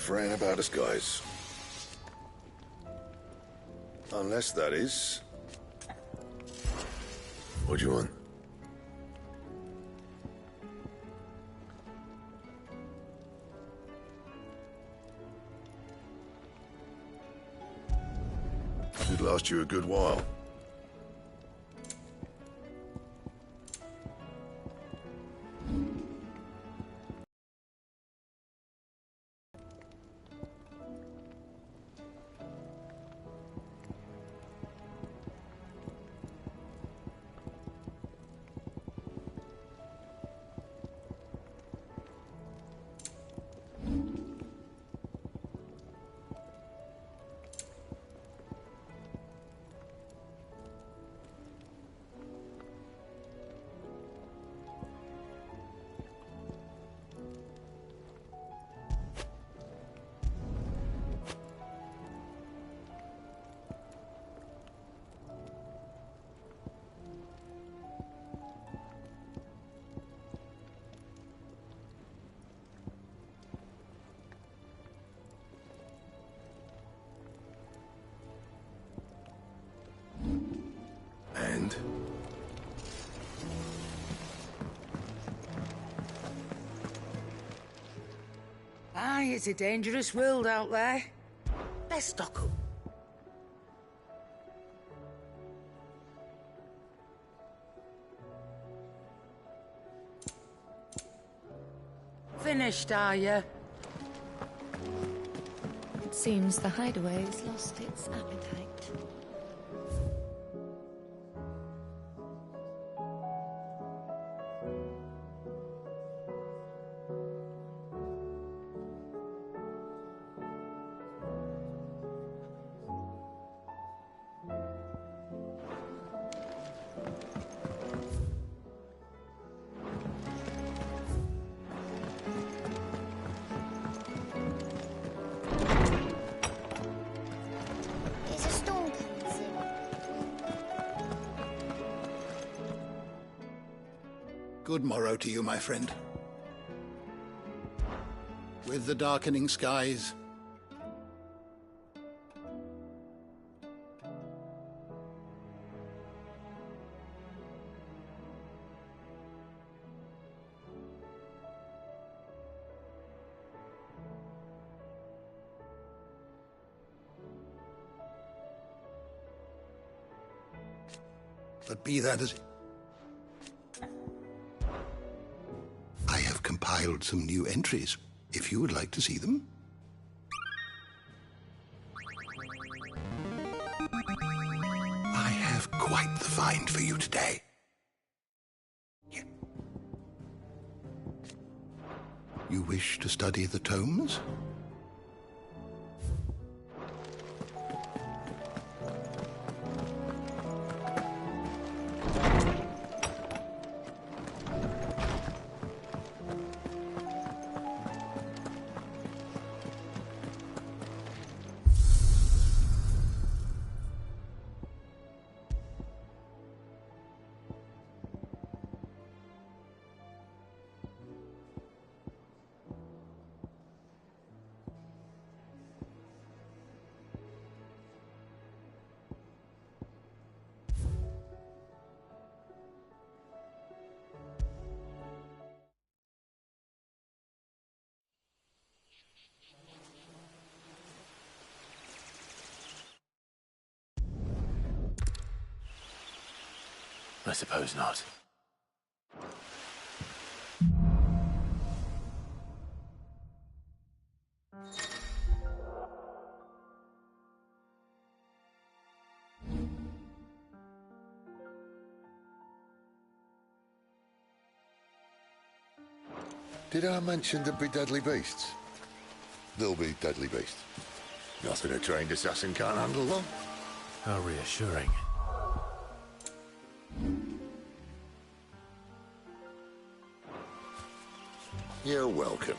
fretting about the skies. Unless that is... What do you want? Should last you a good while. And? Aye, it's a dangerous world out there. Let's stock up. Finished, are you? It seems the hideaway's lost its appetite. Good morrow to you, my friend. With the darkening skies, but be that as I have compiled some new entries, if you would like to see them. I have quite the find for you today. Here. You wish to study the tomes? I suppose not. Did I mention there'd be deadly beasts? There'll be deadly beasts. Nothing a trained assassin can't handle, though. How reassuring. You're welcome.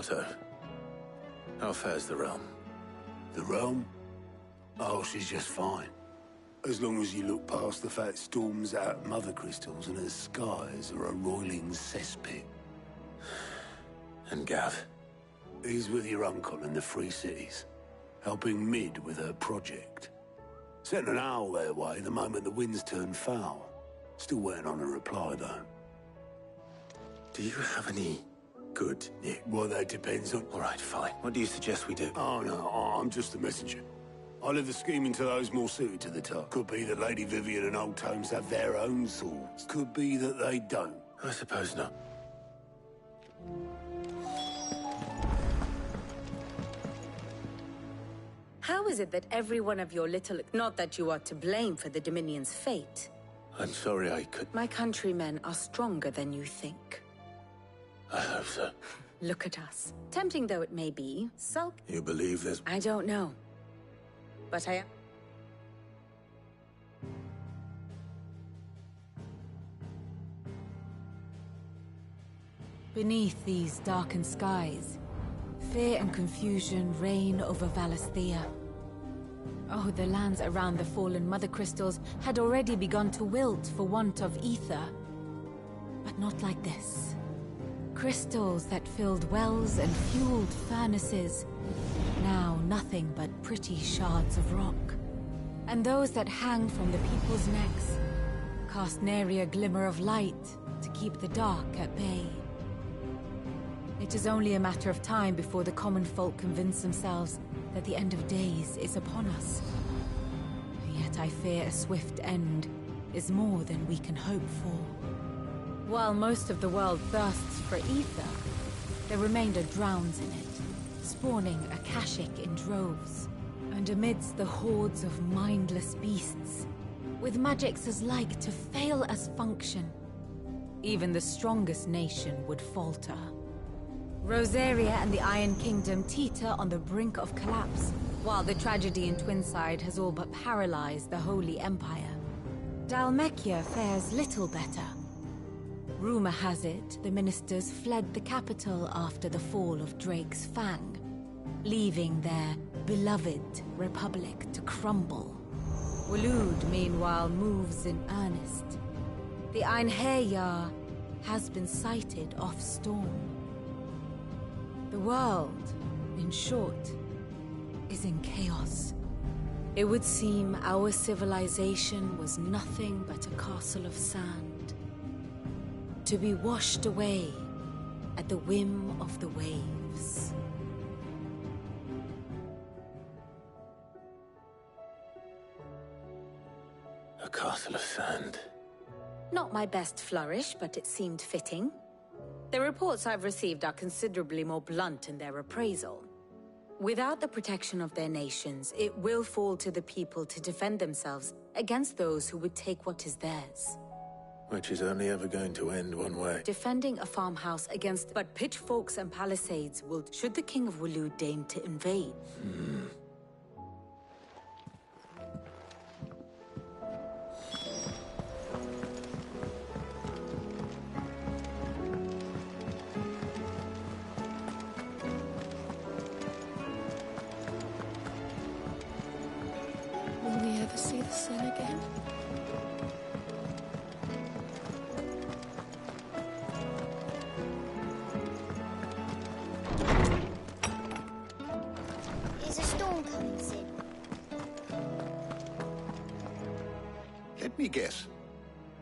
Otto, how fares the realm? The realm? Oh, she's just fine. As long as you look past the fat storms out mother crystals and her skies are a roiling cesspit. And Gav? He's with your uncle in the Free Cities, helping Mid with her project. Sent an owl their way the moment the winds turned foul. Still waiting on a reply, though. Do you have any good news? Well, that depends on... All right, fine. What do you suggest we do? Oh, no, I'm just a messenger. I leave the scheming to those more suited to the task. Could be that Lady Vivian and Old Tomes have their own swords. Could be that they don't. I suppose not. How is it that every one of your little... Not that you are to blame for the Dominion's fate. I'm sorry I could... My countrymen are stronger than you think. I hope so. Look at us. Tempting though it may be, sulk... You believe there's... I don't know. But I... Beneath these darkened skies, fear and confusion reign over Valisthea. Oh, the lands around the fallen Mother Crystals had already begun to wilt for want of ether. But not like this. Crystals that filled wells and fueled furnaces. Now nothing but pretty shards of rock. And those that hang from the people's necks cast nary a glimmer of light to keep the dark at bay. It is only a matter of time before the common folk convince themselves that the end of days is upon us. Yet I fear a swift end is more than we can hope for. While most of the world thirsts for ether, the remainder drowns in it, spawning Akashic in droves. And amidst the hordes of mindless beasts, with magics as like to fail as function, even the strongest nation would falter. Rosaria and the Iron Kingdom teeter on the brink of collapse, while the tragedy in Twinside has all but paralyzed the Holy Empire. Dalmekia fares little better. Rumor has it the ministers fled the capital after the fall of Drake's Fang, leaving their beloved republic to crumble. Waloed, meanwhile, moves in earnest. The Einherjar has been sighted off-storm. The world, in short, is in chaos. It would seem our civilization was nothing but a castle of sand, to be washed away at the whim of the waves. A castle of sand. Not my best flourish, but it seemed fitting. The reports I've received are considerably more blunt in their appraisal. Without the protection of their nations, it will fall to the people to defend themselves against those who would take what is theirs. Which is only ever going to end one way. Defending a farmhouse against but pitchforks and palisades will, should the King of Waloed deign to invade. Will we ever see the sun again? Is a storm coming soon? Let me guess.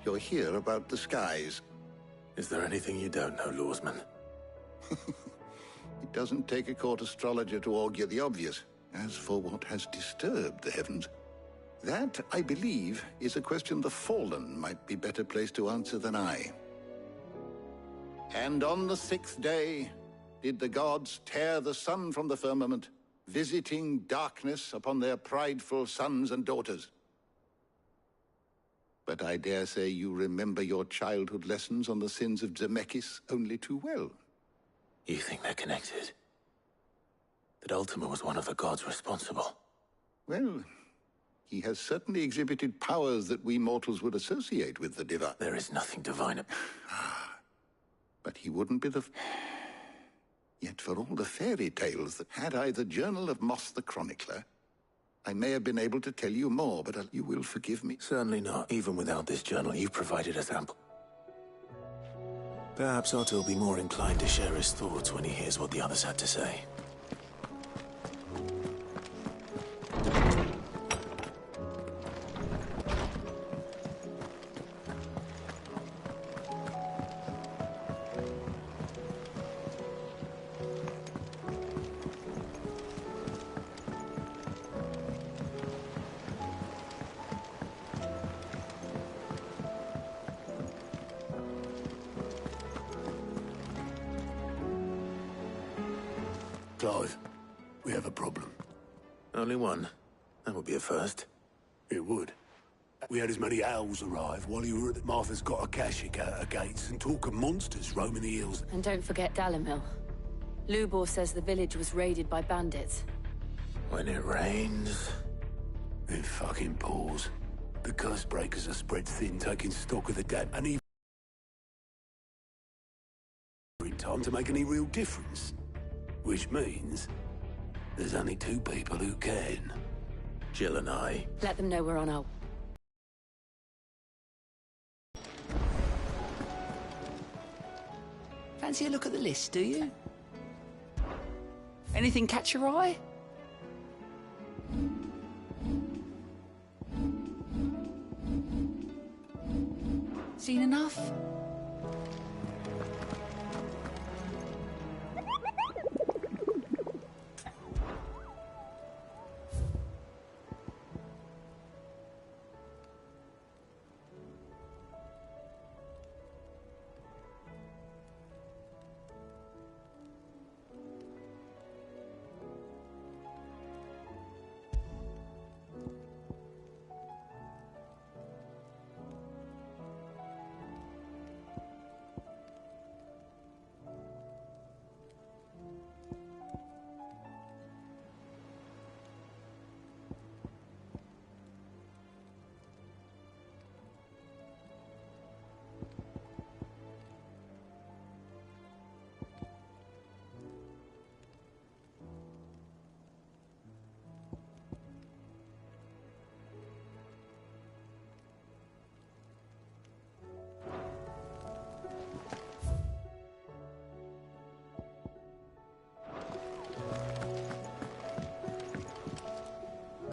You're here about the skies. Is there anything you don't know, Lawsman? It doesn't take a court astrologer to augur the obvious. As for what has disturbed the heavens, that, I believe, is a question the Fallen might be better placed to answer than I. And on the 6th day did the gods tear the sun from the firmament, visiting darkness upon their prideful sons and daughters. But I dare say you remember your childhood lessons on the sins of Zemeckis only too well. You think they're connected? That Ultima was one of the gods responsible? Well, he has certainly exhibited powers that we mortals would associate with the divine. There is nothing divine. But he wouldn't be the... Yet for all the fairy tales that had I the Journal of Moss the Chronicler, I may have been able to tell you more, but you will forgive me. Certainly not. Even without this journal, you provided us ample. Perhaps Otto will be more inclined to share his thoughts when he hears what the others had to say. Clive, we have a problem. Only one. That would be a first. It would. We had as many owls arrive while you were at Martha's got a Akashic out of gates and talk of monsters roaming the hills. And don't forget Dalimil. Lubor says the village was raided by bandits. When it rains... It fucking pours. The curse breakers are spread thin, taking stock of the dead, and even in time to make any real difference. Which means there's only two people who can. Jill and I. Let them know we're on our... Fancy a look at the list, do you? Anything catch your eye? Seen enough?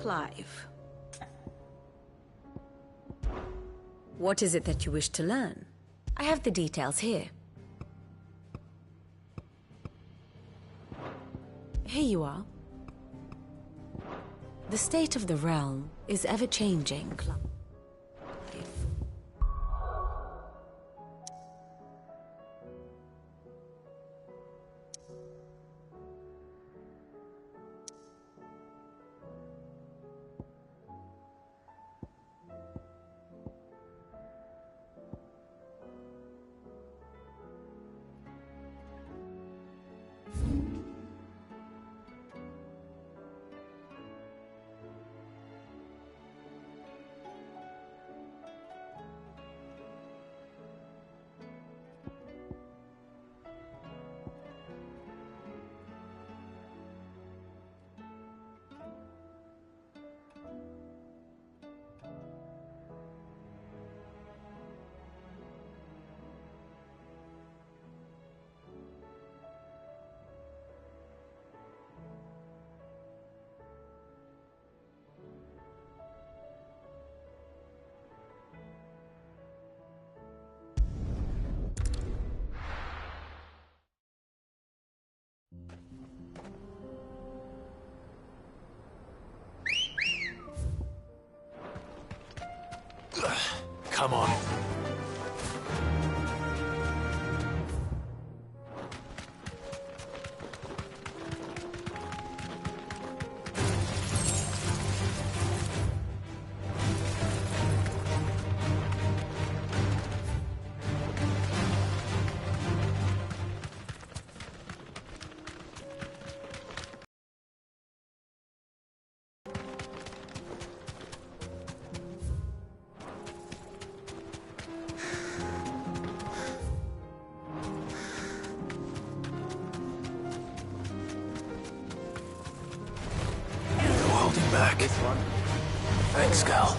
Clive. What is it that you wish to learn? I have the details here. Here you are. The state of the realm is ever-changing, Clive. Come on. back. This one. Thanks, Cal.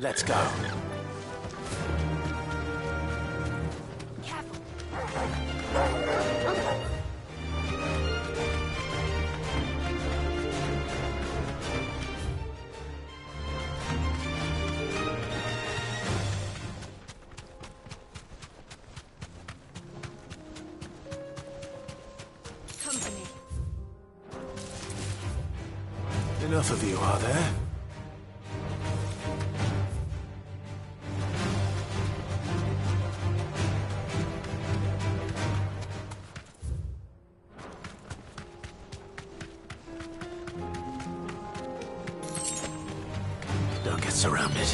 Let's go. Company. Enough of you, are there? Don't get surrounded.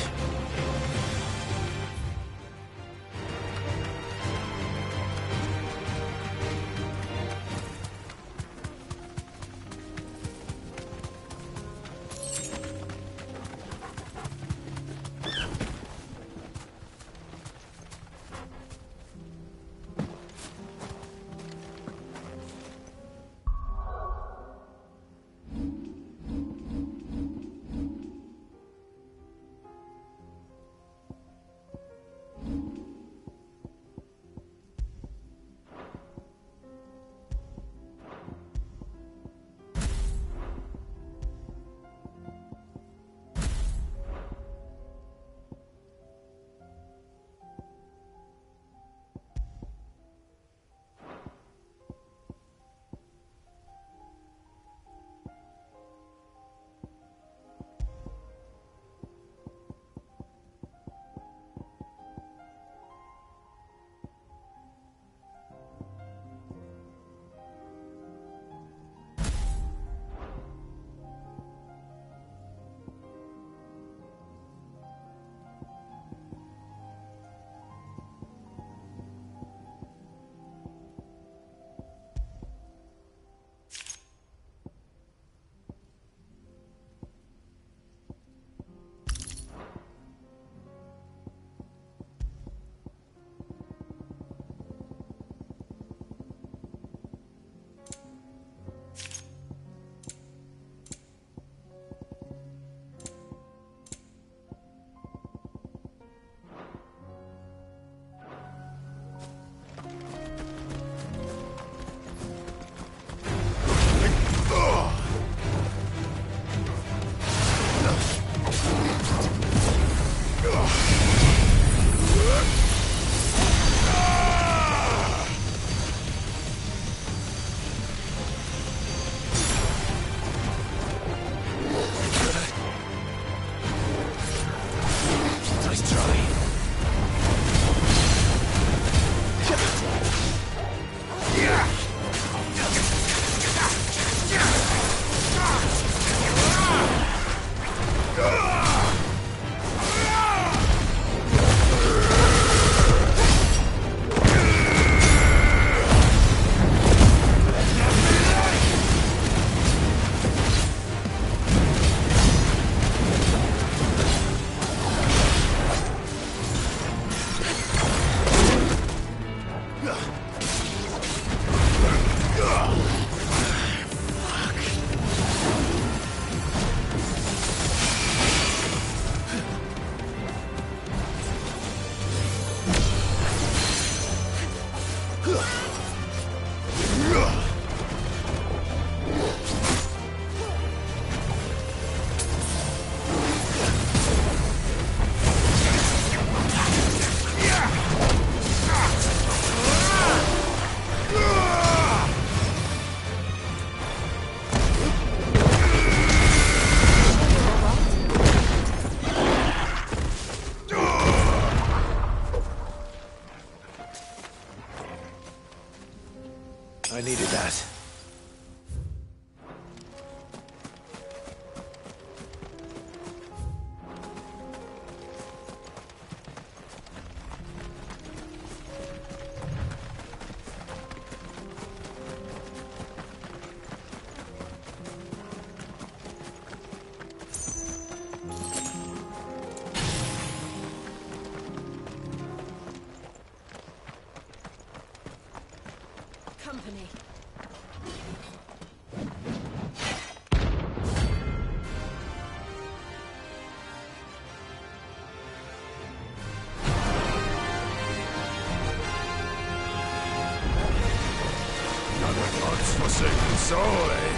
all, eh?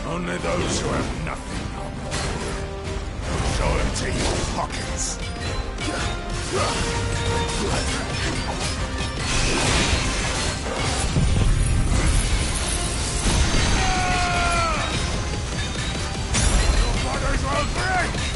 Only those who have nothing show empty pockets. Your father's well free!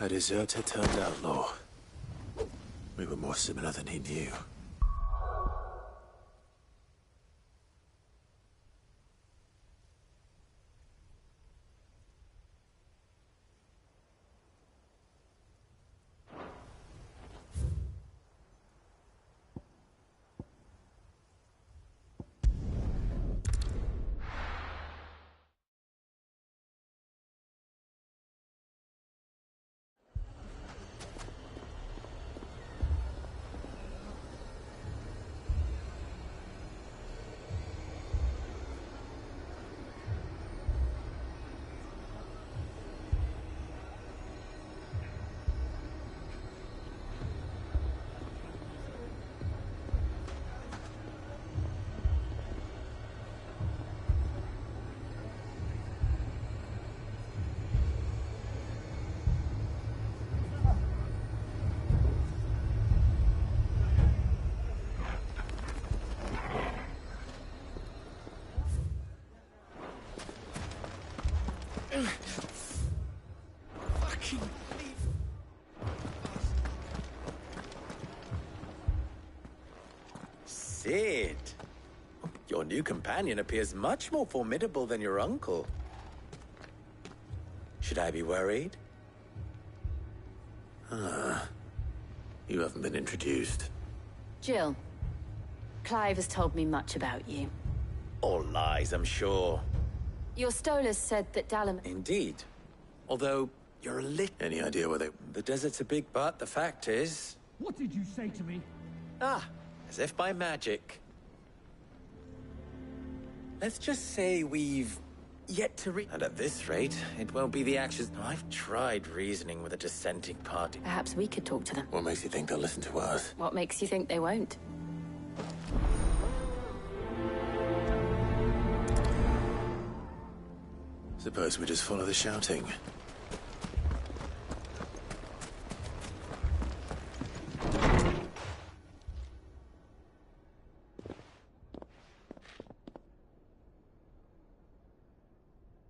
A deserter turned outlaw. We were more similar than he knew. Sid. Your new companion appears much more formidable than your uncle. Should I be worried? You haven't been introduced. Jill, Clive has told me much about you. All lies, I'm sure. Your Stolas said that Dalam... Indeed. Although, you're a lit... Any idea where they... The desert's a big but, the fact is... What did you say to me? As if by magic. Let's just say we've yet to And at this rate, it won't be the actions... I've tried reasoning with a dissenting party. Perhaps we could talk to them. What makes you think they'll listen to us? What makes you think they won't? Suppose we just follow the shouting.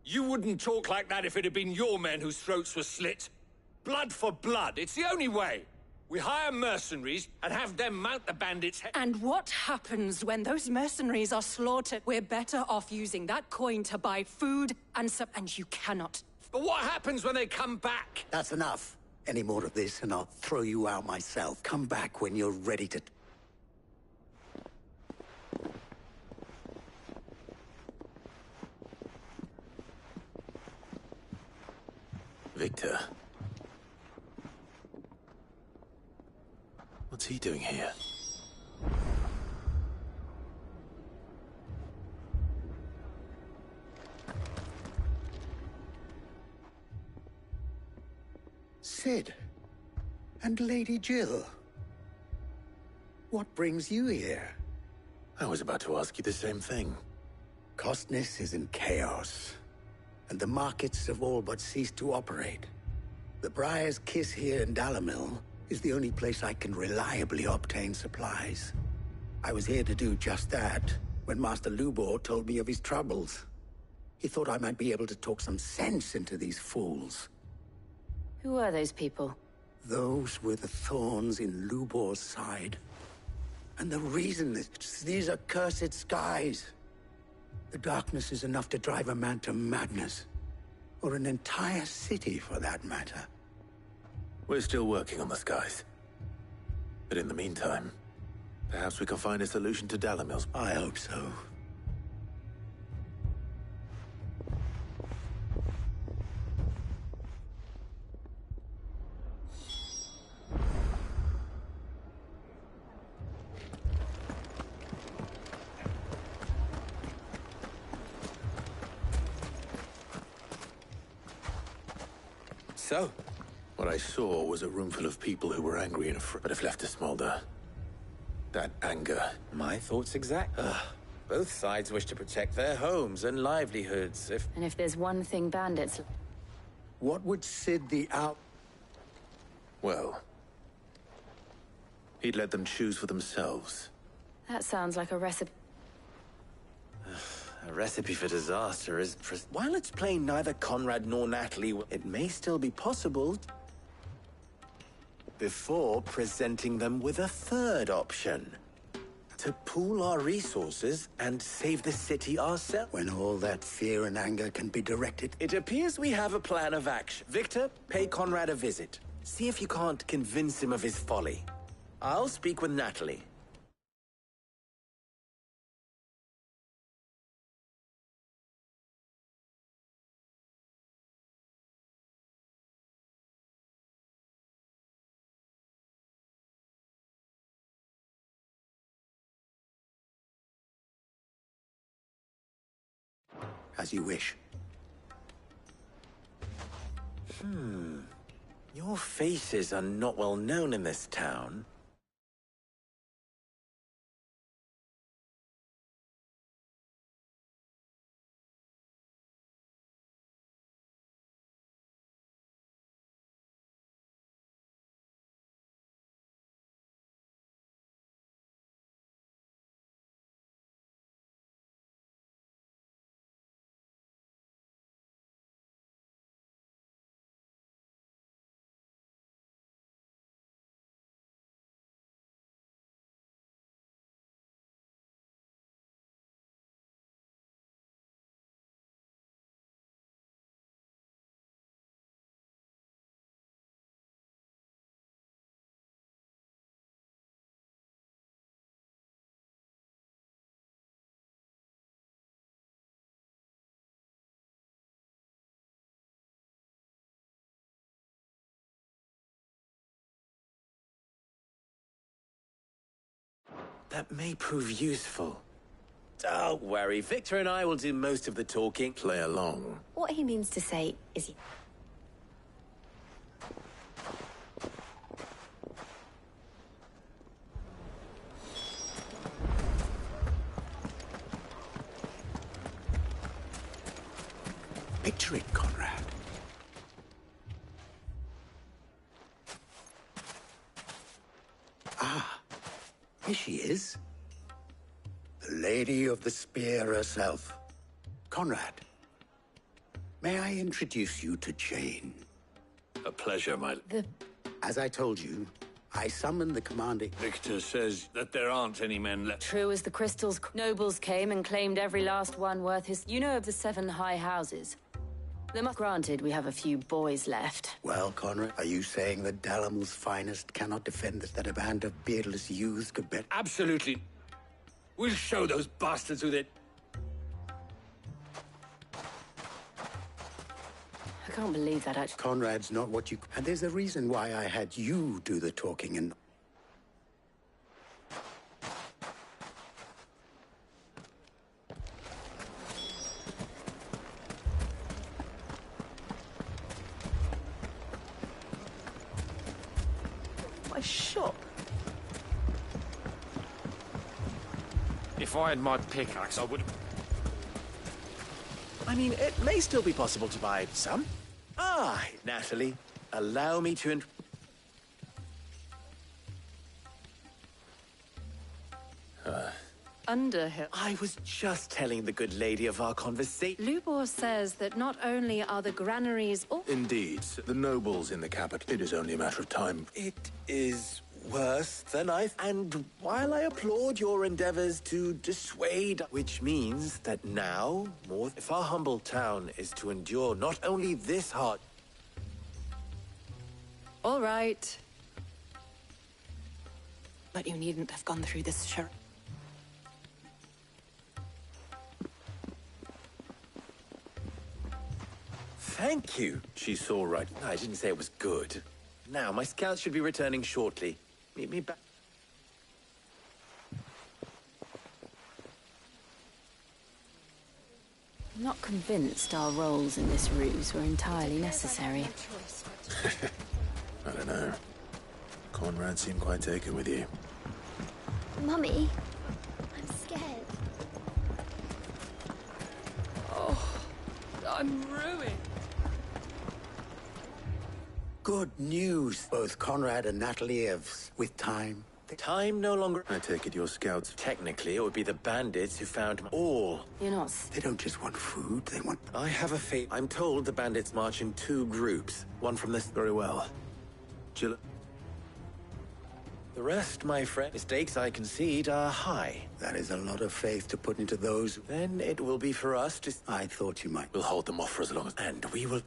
You wouldn't talk like that if it had been your men whose throats were slit. Blood for blood, it's the only way. We hire mercenaries and have them mount the bandits' heads. And what happens when those mercenaries are slaughtered? We're better off using that coin to buy food and and you cannot. But what happens when they come back? That's enough. Any more of this and I'll throw you out myself. Come back when you're ready to... Victor. What's he doing here? Sid. And Lady Jill. What brings you here? I was about to ask you the same thing. Costness is in chaos, and the markets have all but ceased to operate. The Briar's Kiss here in Dalamil is the only place I can reliably obtain supplies. I was here to do just that when Master Lubor told me of his troubles. He thought I might be able to talk some sense into these fools. Who are those people? Those were the thorns in Lubor's side. And the reason is these accursed skies. The darkness is enough to drive a man to madness. Or an entire city, for that matter. We're still working on the skies. But in the meantime, perhaps we can find a solution to Dalamil's... I hope so. So, what I saw was a room full of people who were angry and afraid, but have left to smolder. That anger. My thoughts exact. Both sides wish to protect their homes and livelihoods. And if there's one thing bandits... What would Sid the Out... Well, he'd let them choose for themselves. That sounds like a recipe. A recipe for disaster is... While it's plain neither Conrad nor Natalie... It may still be possible... Before presenting them with a third option. To pool our resources and save the city ourselves. When all that fear and anger can be directed... It appears we have a plan of action. Victor, pay Conrad a visit. See if you can't convince him of his folly. I'll speak with Natalie. As you wish. Your faces are not well known in this town. that may prove useful. Don't worry, Victor and I will do most of the talking. Play along. What he means to say is... Picture it, Conrad. Ah, here she is. The Lady of the Spear herself. Conrad, may I introduce you to Jane? A pleasure, my... As I told you, I summoned the commanding... Victor says that there aren't any men left. True as the crystals, nobles came and claimed every last one worth his... You know of the 7 high houses? Granted, we have a few boys left. Well, Conrad, are you saying that Dalamel's finest cannot defend us, that a band of beardless youths could bet... Absolutely. We'll show those bastards who they... I can't believe that, actually. Conrad's not what you... And there's a reason why I had you do the talking and... My shop. If I had my pickaxe, I would... I mean, it may still be possible to buy some. Ah, Natalie, allow me to... Underhill. I was just telling the good lady of our conversation. Lubor says that not only are the granaries... Oh, Indeed, the nobles in the capital. It is only a matter of time. It is worse than And while I applaud your endeavors to dissuade, which means that now, more if our humble town is to endure not only this hard... all right. But you needn't have gone through this, sure. Thank you. She's all right. I didn't say it was good. Now, my scouts should be returning shortly. Meet me back. I'm not convinced our roles in this ruse were entirely necessary. I don't know. Conrad seemed quite taken with you. Mummy, I'm scared. Oh, I'm ruined. Good news. Both Conrad and Natalie have, with time... Time no longer... I take it your scouts... Technically, it would be the bandits who found all. You're not... They don't just want food, they want... I have a fate. I'm told the bandits march in 2 groups. One from this... Very well. Jill... The rest, my friend, mistakes I concede are high. That is a lot of faith to put into those... Then it will be for us to... I thought you might... We'll hold them off for as long as... And we will...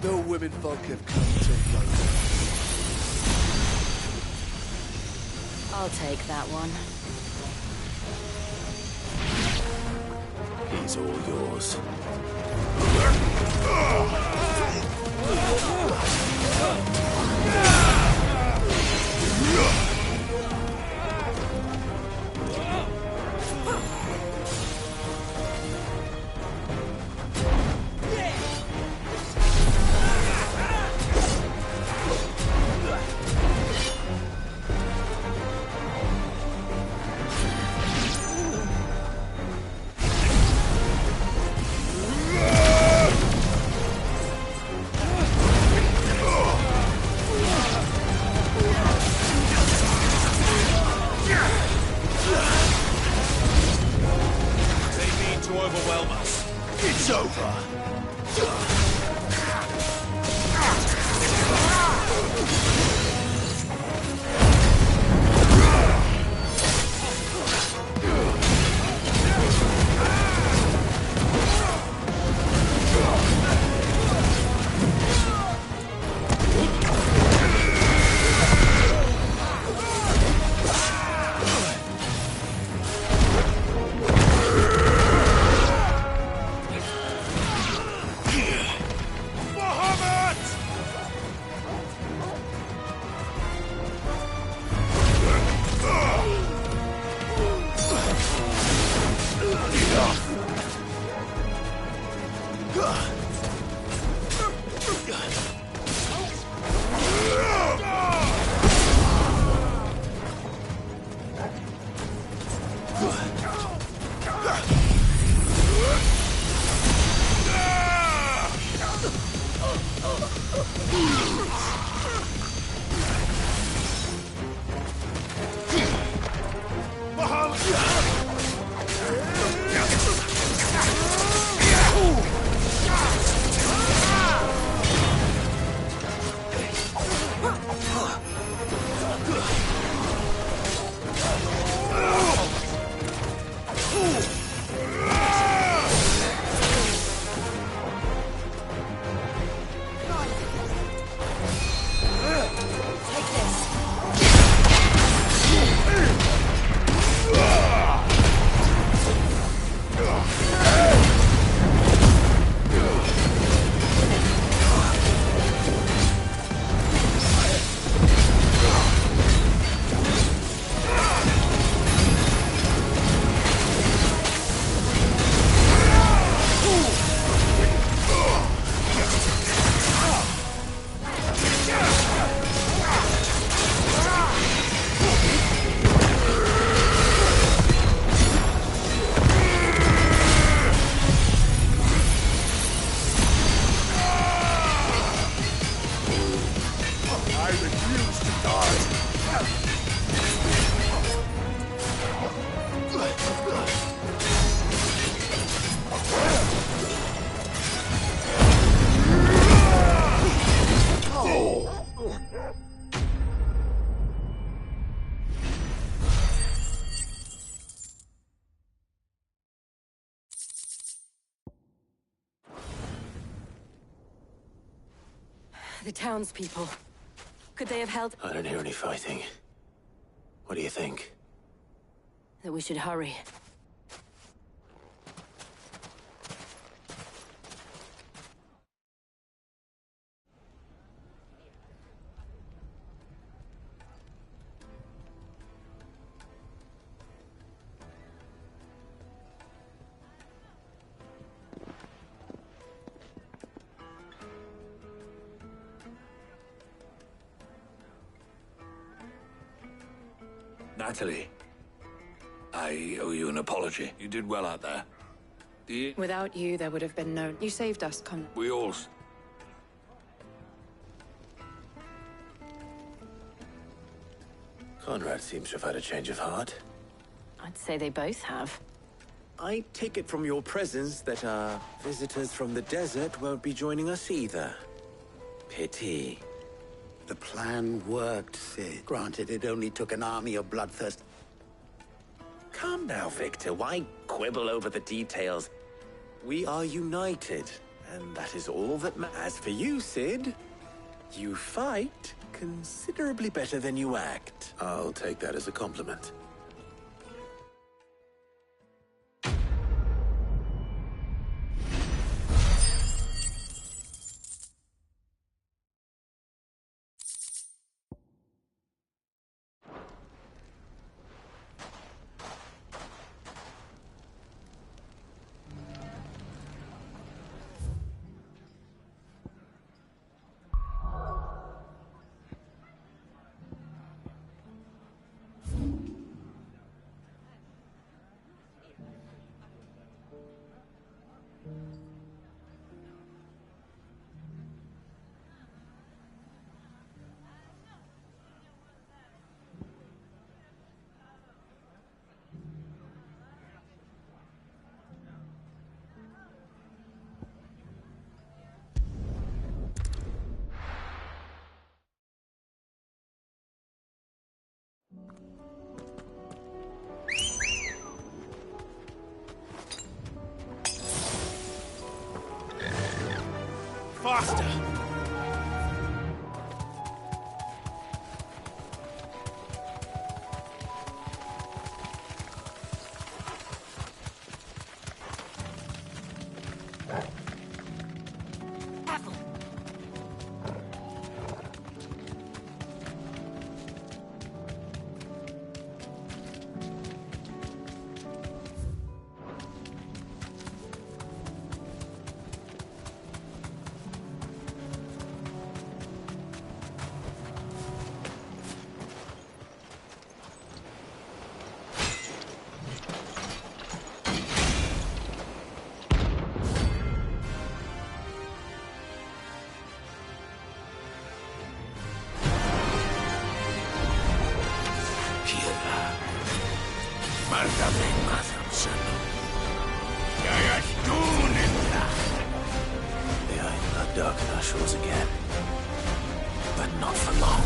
The women folk have come to vote. I'll take that one. He's all yours. The townspeople. Could they have held... I don't hear any fighting. What do you think? That we should hurry. Natalie, I owe you an apology. You did well out there. Without you, there would have been no... You saved us, Con. We all... Conrad seems to have had a change of heart. I'd say they both have. I take it from your presence that our visitors from the desert won't be joining us either. Pity. The plan worked, Sid. Granted, it only took an army of bloodthirst. Calm now, Victor. Why quibble over the details? We are united, and that is all that matters. As for you, Sid, you fight considerably better than you act. I'll take that as a compliment. Faster! The ice blood darken our shores again, but not for long.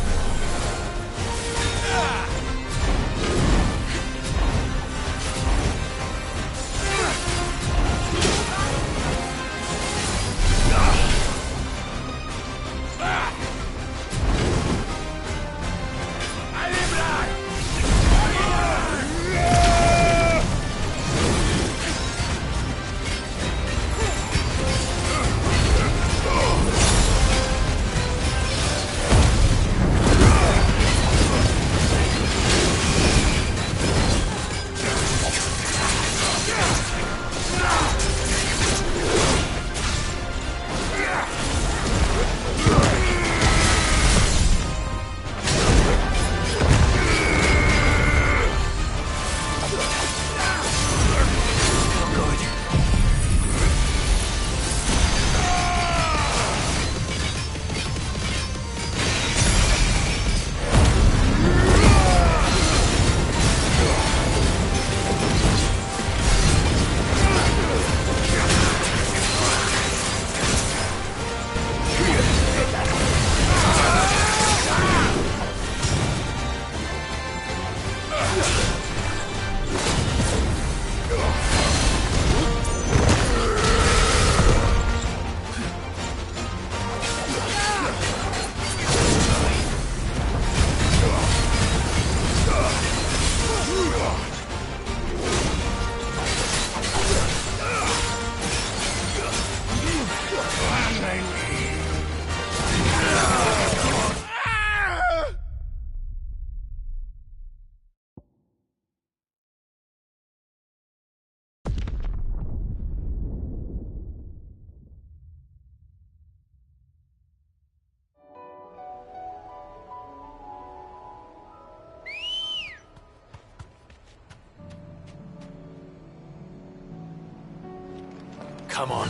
Come on.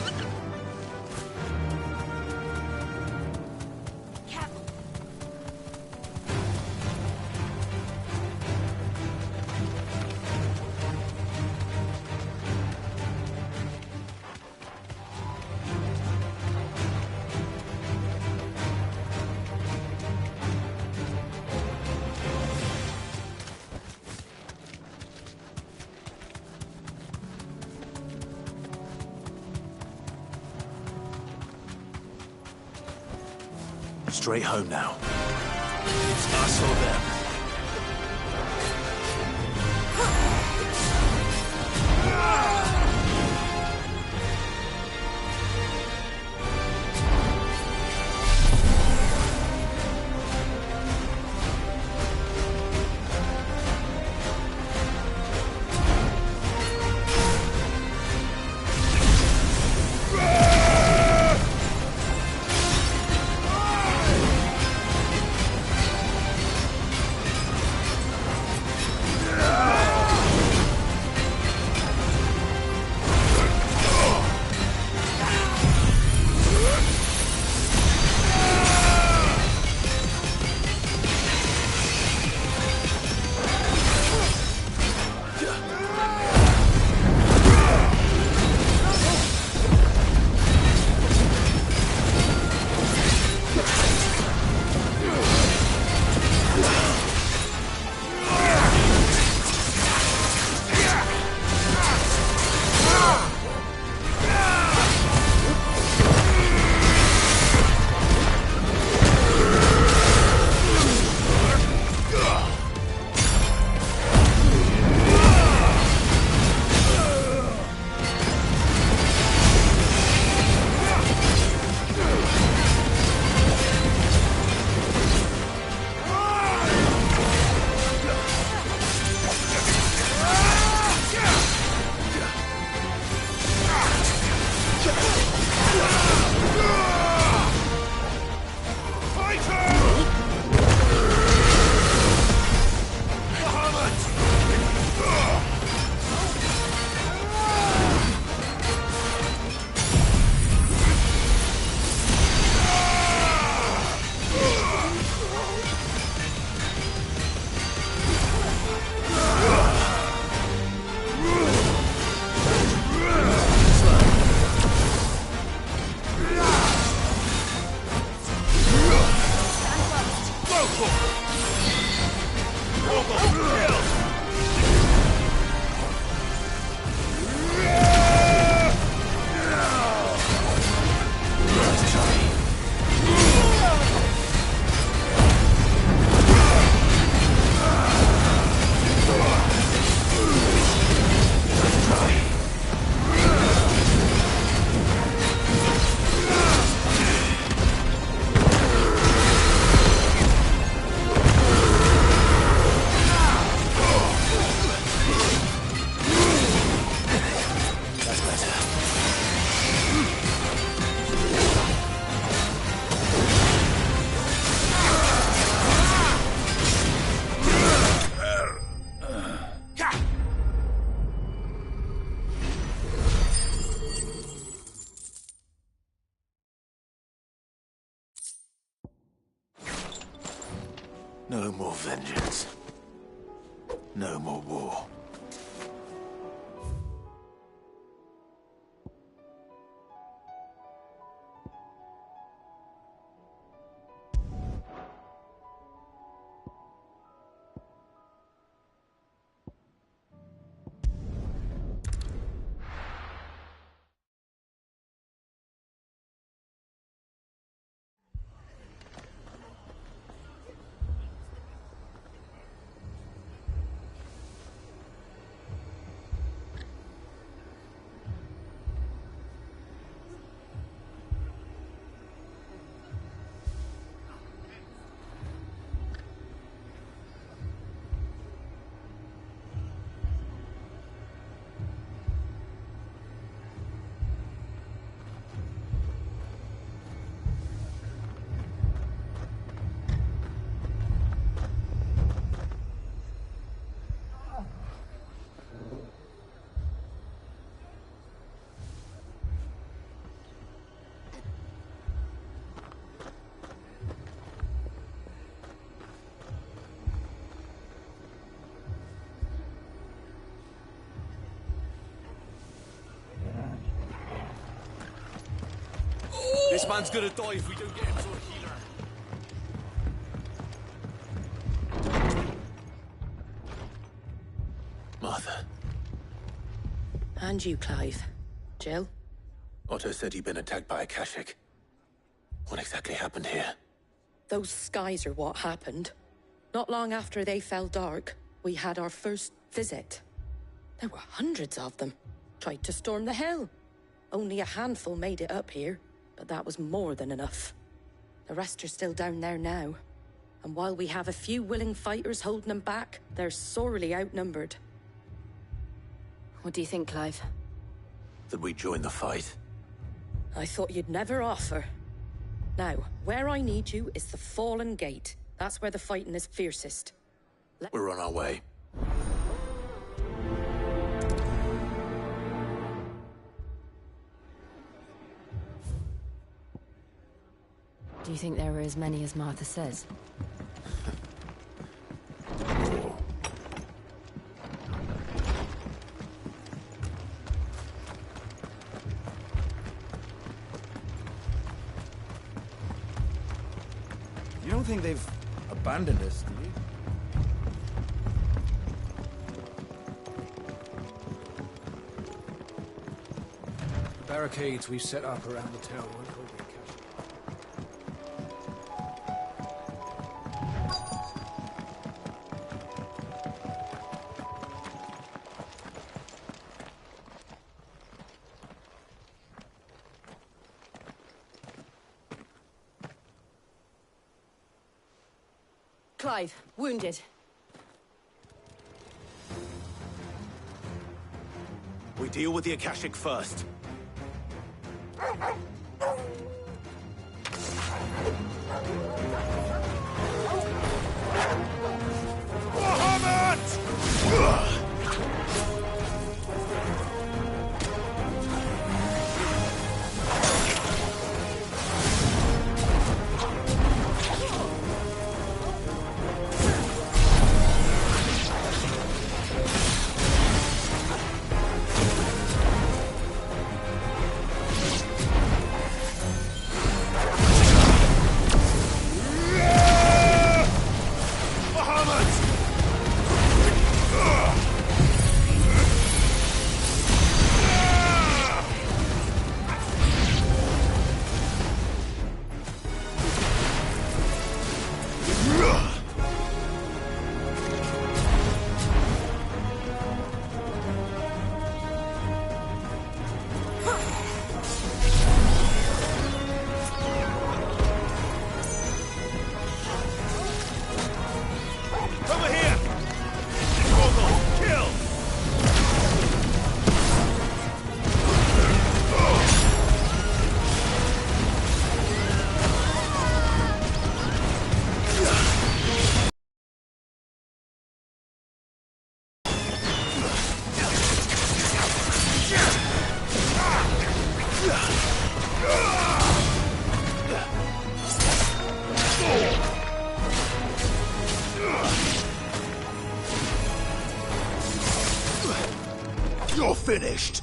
Straight home now. It's us or them. No more vengeance. No more war. man's gonna die if we don't get him to a healer. Martha. And you, Clive. Jill? Otto said he'd been attacked by a Kashik. What exactly happened here? Those skies are what happened. Not long after they fell dark, we had our first visit. There were hundreds of them. Tried to storm the hill. Only a handful made it up here, but that was more than enough. The rest are still down there now. And while we have a few willing fighters holding them back, they're sorely outnumbered. What do you think, Clive? That we join the fight? I thought you'd never offer. Now, where I need you is the Fallen Gate. That's where the fighting is fiercest. We're on our way. Do you think there are as many as Martha says? You don't think they've abandoned us, do you? The barricades we've set up around the town won't hold the cash. Clive, wounded. We deal with the Akashic first. You're finished!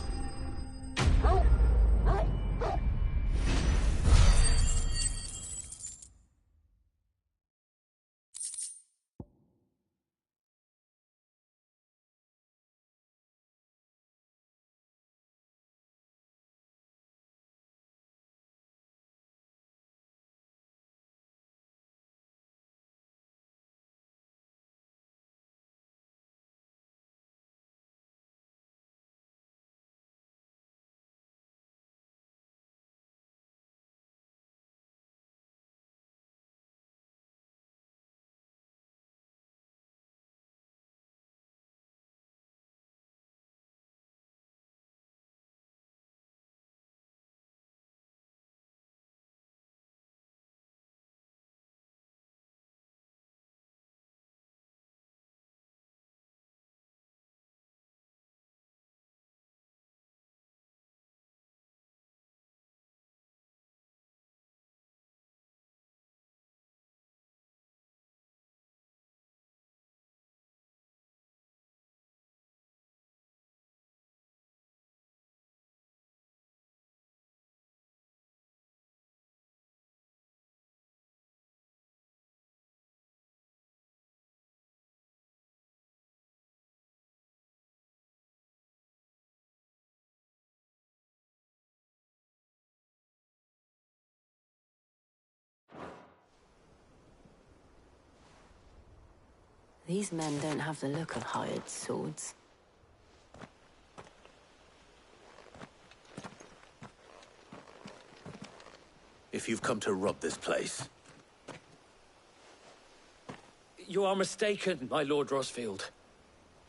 These men don't have the look of hired swords. If you've come to rob this place, You are mistaken, my Lord Rosfield.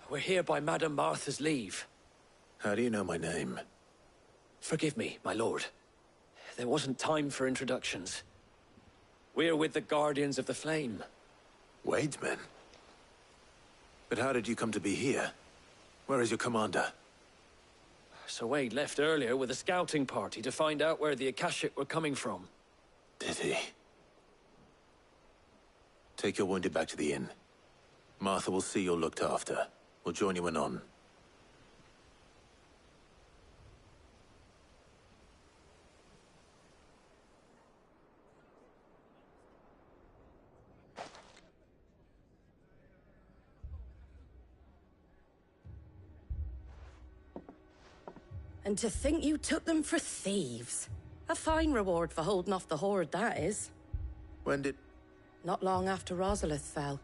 We're here by Madame Martha's leave. how do you know my name? Forgive me, my lord. There wasn't time for introductions. We're with the Guardians of the Flame. Wade's men? But how did you come to be here? Where is your commander? Sir Wade left earlier with a scouting party to find out where the Akashic were coming from. Did he? Take your wounded back to the inn. Martha will see you're looked after. We'll join you anon. And to think you took them for thieves. A fine reward for holding off the horde, that is. When did... Not long after Rosalith fell.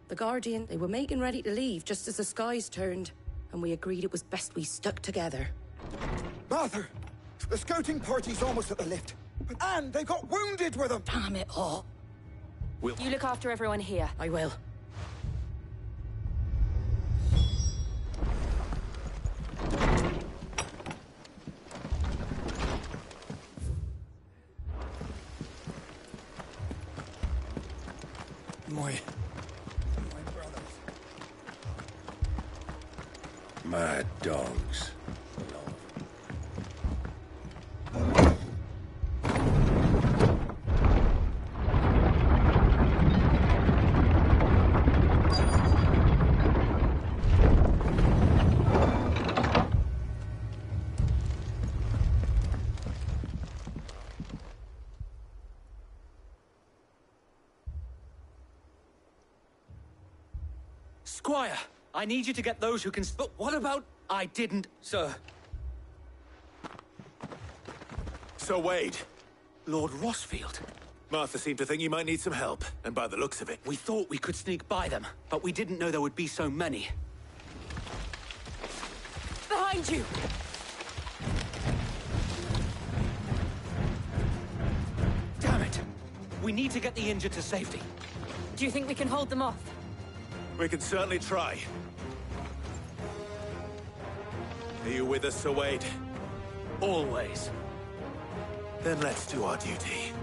The Guardian, they were making ready to leave just as the skies turned, and we agreed it was best we stuck together. Martha! The scouting party's almost at the lift. And they got wounded with them! Damn it all. You look after everyone here. I will. My brothers. Mad dogs. Squire, I need you to get those who can... But what about... I didn't, sir. Sir Wade. Lord Rosfield. Martha seemed to think you might need some help, and by the looks of it... We thought we could sneak by them, but we didn't know there would be so many. Behind you! Damn it! We need to get the injured to safety. Do you think we can hold them off? We can certainly try. Are you with us, Sir Wade? Always. Then let's do our duty.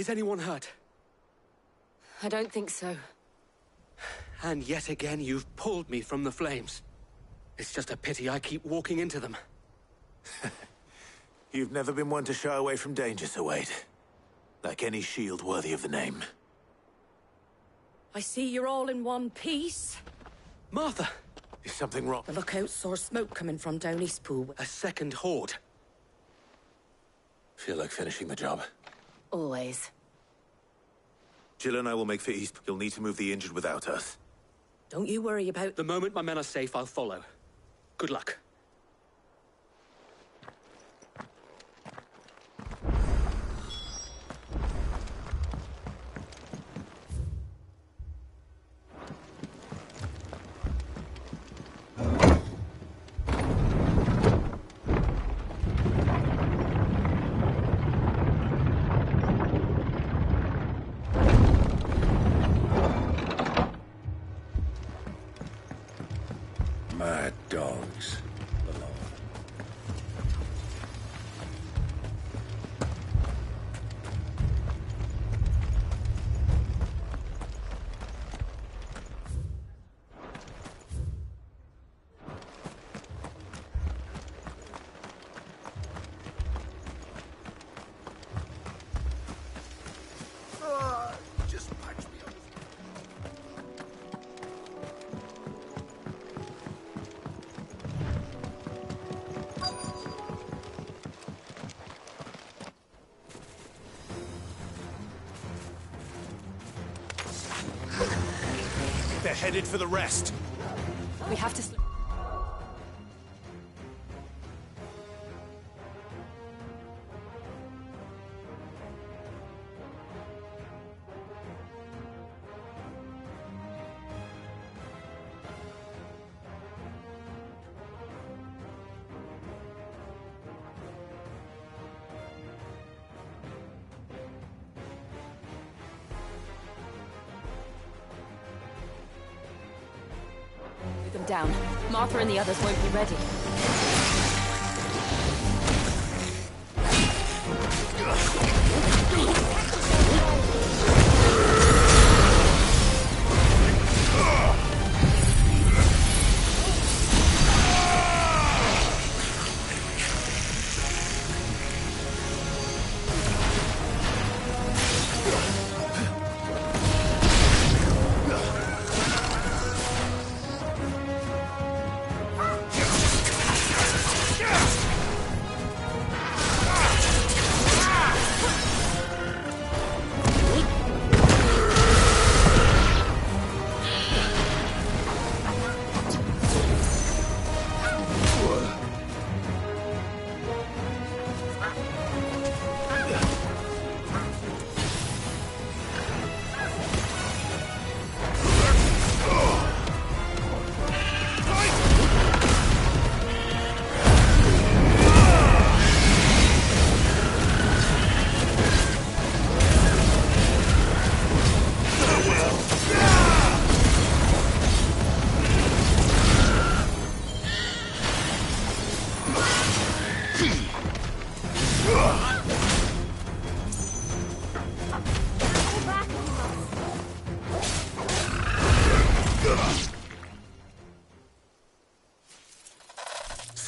Is anyone hurt? I don't think so. And yet again, you've pulled me from the flames. It's just a pity I keep walking into them. You've never been one to shy away from danger, Sir Wade. Like any shield worthy of the name. I see you're all in one piece. Martha! Is something wrong? The lookout saw smoke coming from down East Pool. A second horde. Feel like finishing the job? Always. Jill and I will make for East. You'll need to move the injured without us. Don't you worry about... The moment my men are safe, I'll follow. Good luck. Mad dogs. Just punch me on They're headed for the rest. We have to... them down. Martha and the others won't be ready.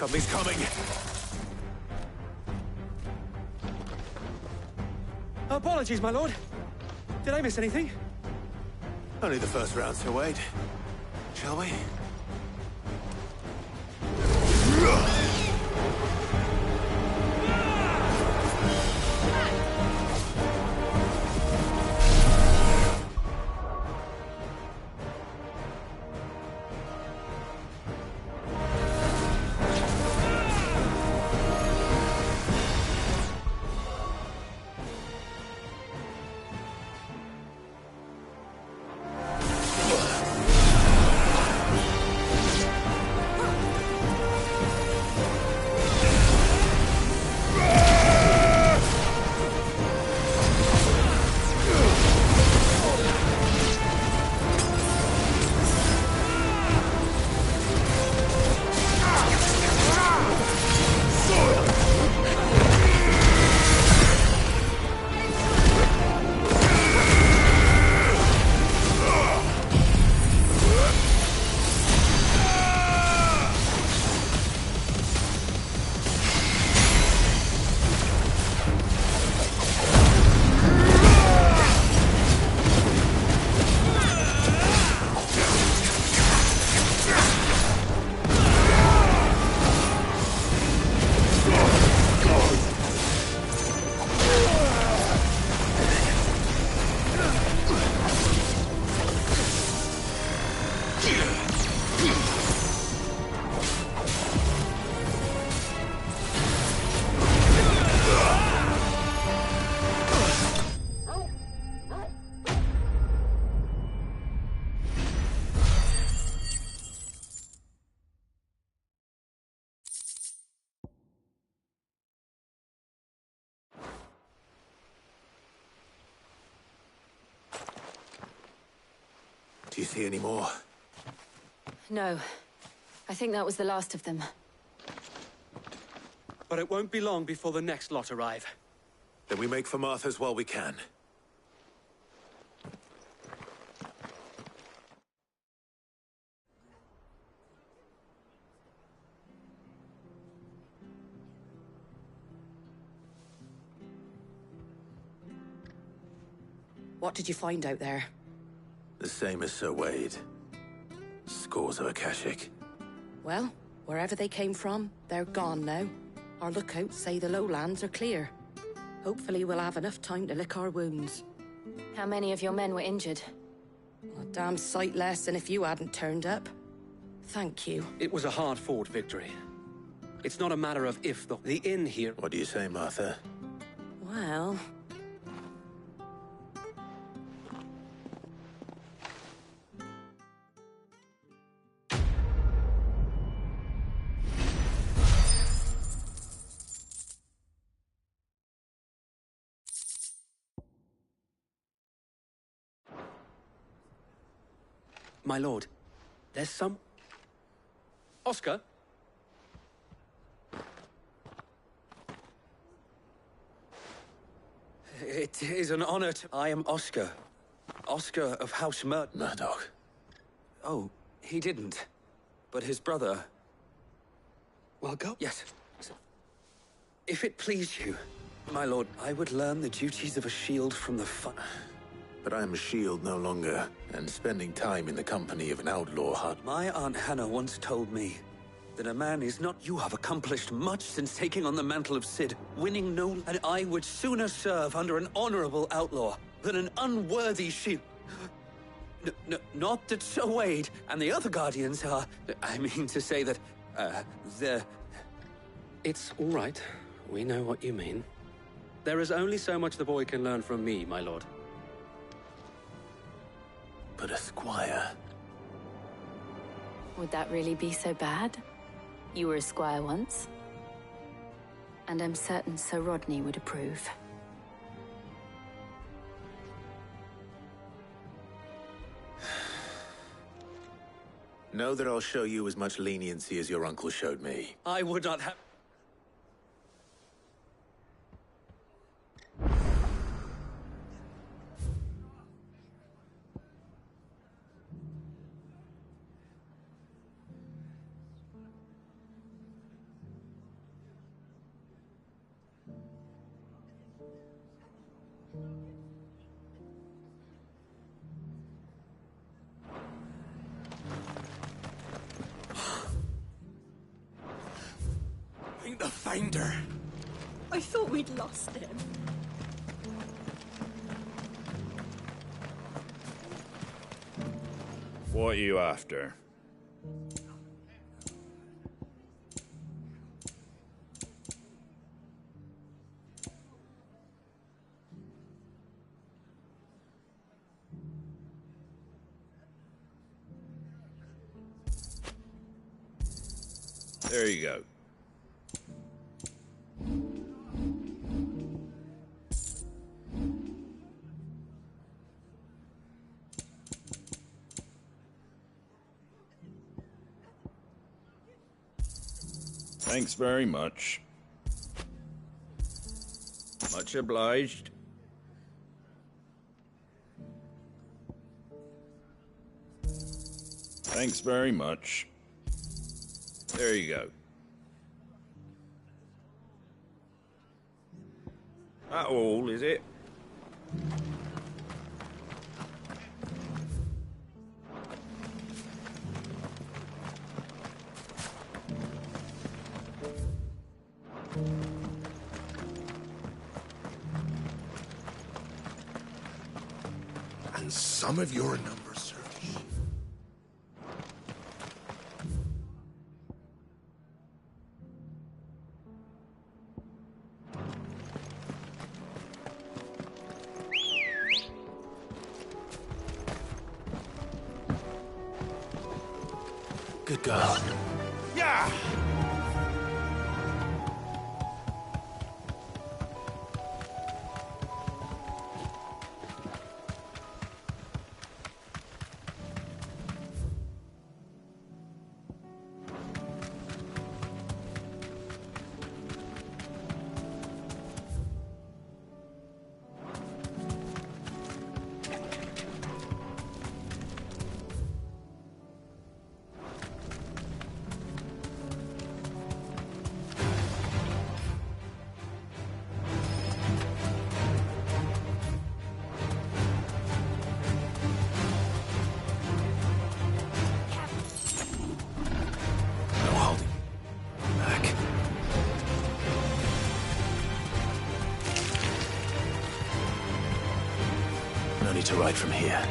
Something's coming. Apologies, my lord. Did I miss anything? Only the first round, Sir Wade. Shall we? Do you see any more? No. I think that was the last of them. But it won't be long before the next lot arrive. Then we make for Martha's while we can. What did you find out there? The same as Sir Wade. Scores of Akashic. Well, wherever they came from, they're gone now. Our lookouts say the lowlands are clear. Hopefully we'll have enough time to lick our wounds. How many of your men were injured? A damn sight less than if you hadn't turned up. Thank you. It was a hard-fought victory. It's not a matter of if the inn here... What do you say, Martha? Well... My lord, there's some... Oscar? It is an honor to... I am Oscar. Oscar of House Murdoch. Oh, he didn't. But his brother... Well, go... Yes. If it please you, my lord, I would learn the duties of a shield from the But I am a shield no longer, and spending time in the company of an outlaw hut. My Aunt Hannah once told me that a man is not... You have accomplished much since taking on the mantle of Cid, winning no... And I would sooner serve under an honorable outlaw than an unworthy shield. Not that Sir Wade and the other guardians are... I mean to say that, they're... It's all right. We know what you mean. There is only so much the boy can learn from me, my lord. But a squire... Would that really be so bad? You were a squire once. And I'm certain Sir Rodney would approve. Know that I'll show you as much leniency as your uncle showed me. I would not have... The Finder. I thought we'd lost him. What are you after? There you go. Thanks very much. Much obliged. Thanks very much. There you go. That all, is it? And some of your numbers, sir. Good girl. Yeah! better ride from here.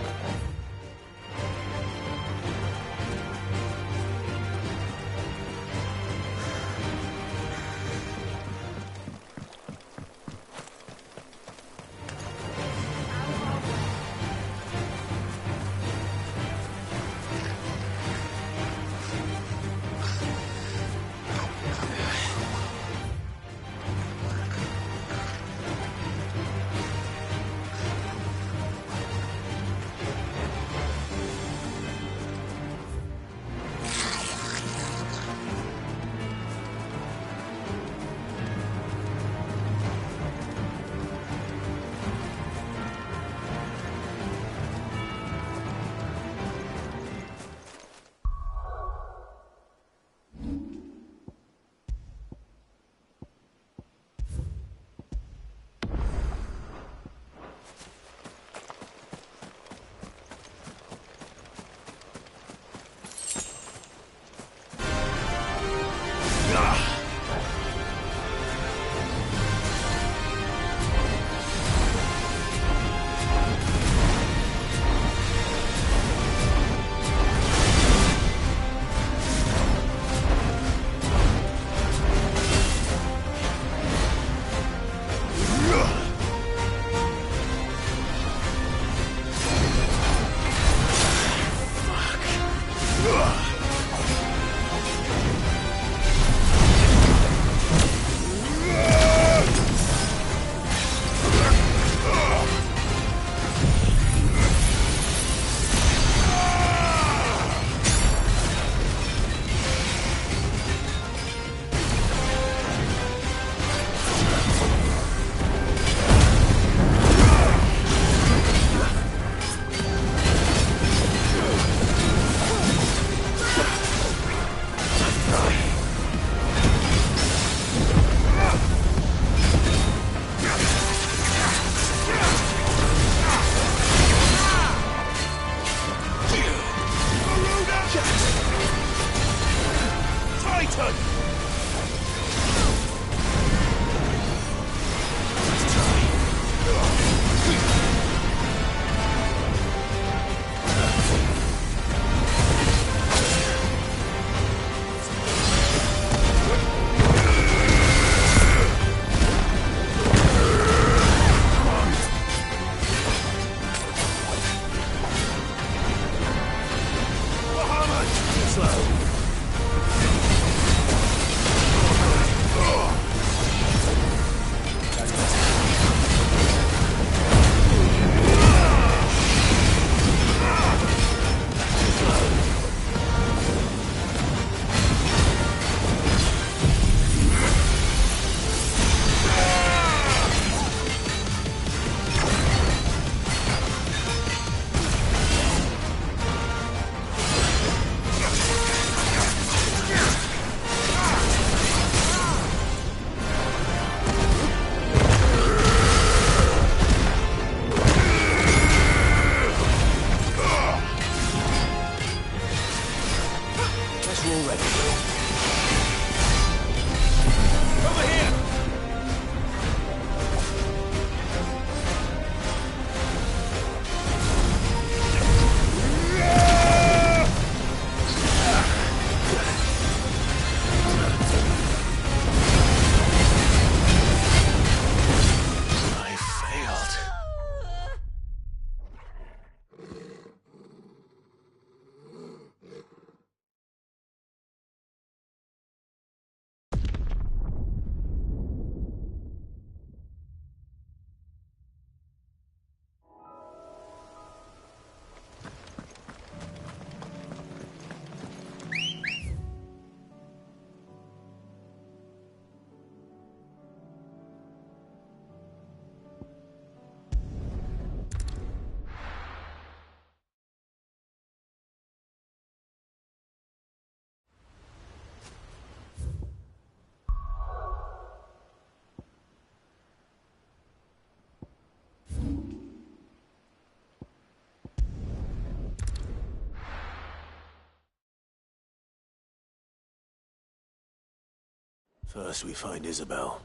First we find Isabel.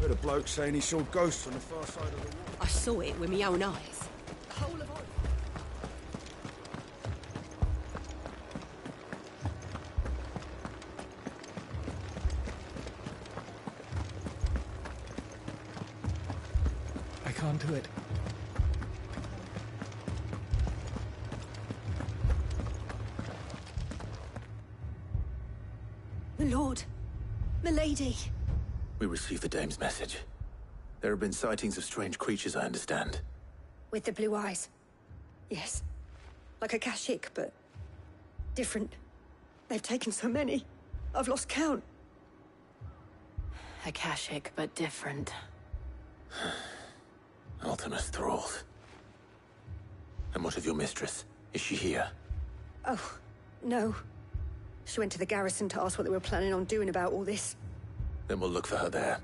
Heard a bloke saying he saw ghosts on the far side of the wall. I saw it with my own eyes. The whole of Oregon. I can't do it. My lord. My lady. We received the dame's message. There have been sightings of strange creatures, I understand. With the blue eyes. Yes. Like a Kashik, but different. They've taken so many. I've lost count. Akashic, but different. Ultimus thralls. And what of your mistress? Is she here? Oh, no. She went to the garrison to ask what they were planning on doing about all this. Then we'll look for her there.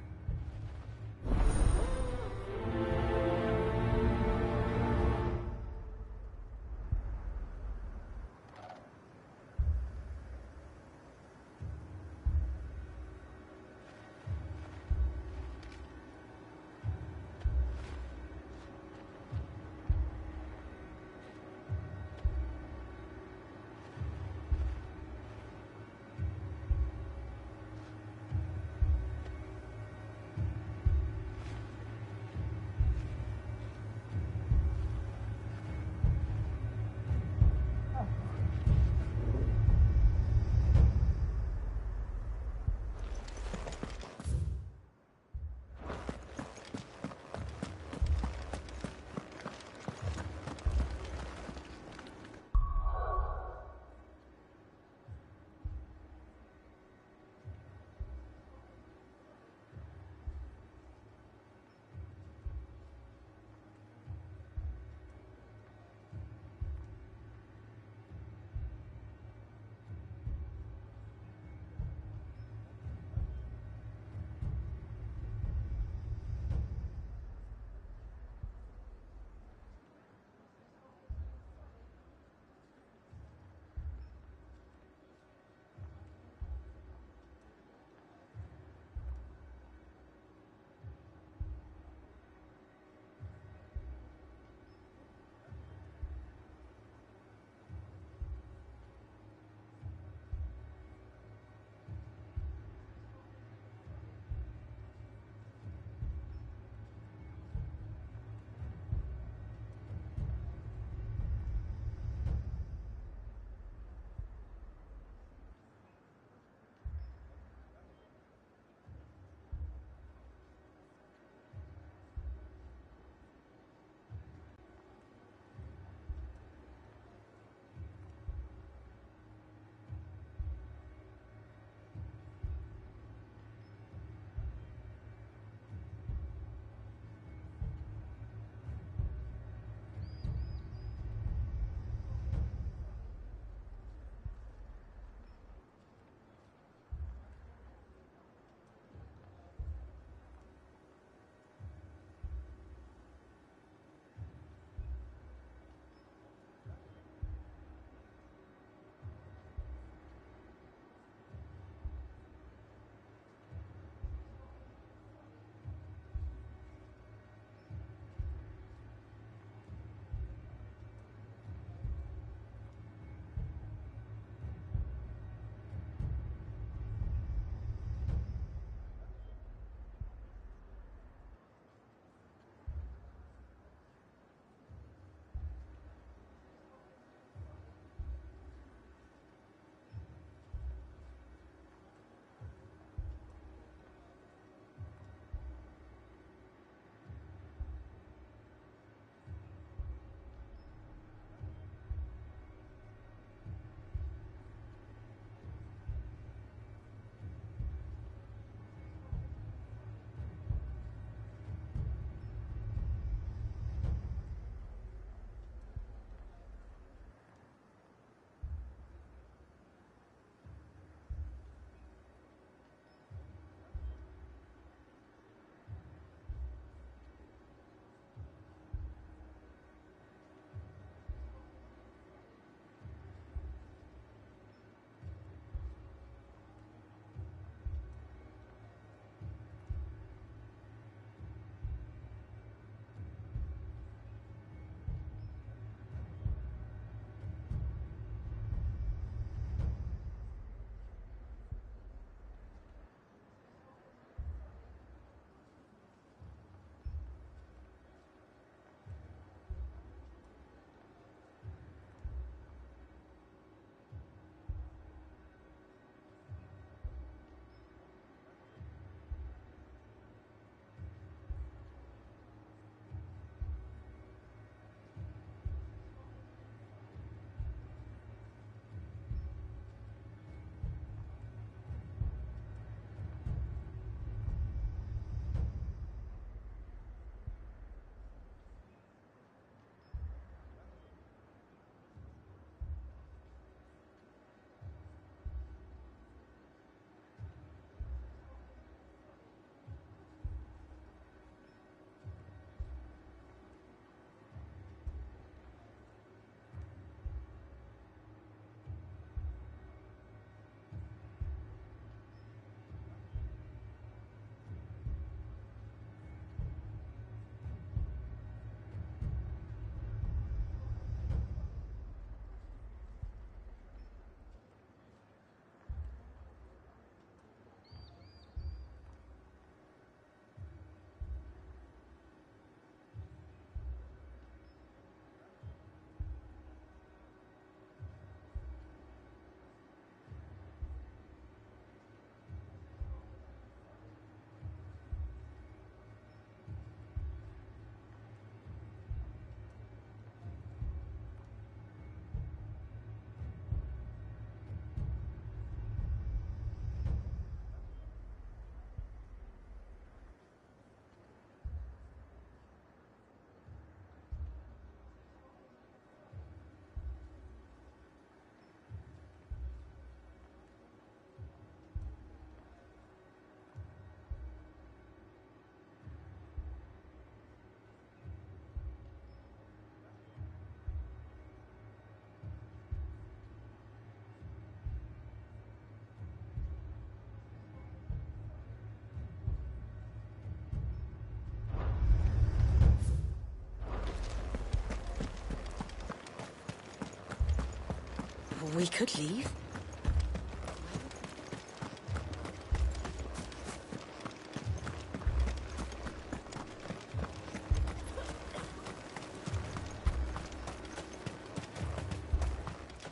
We could leave.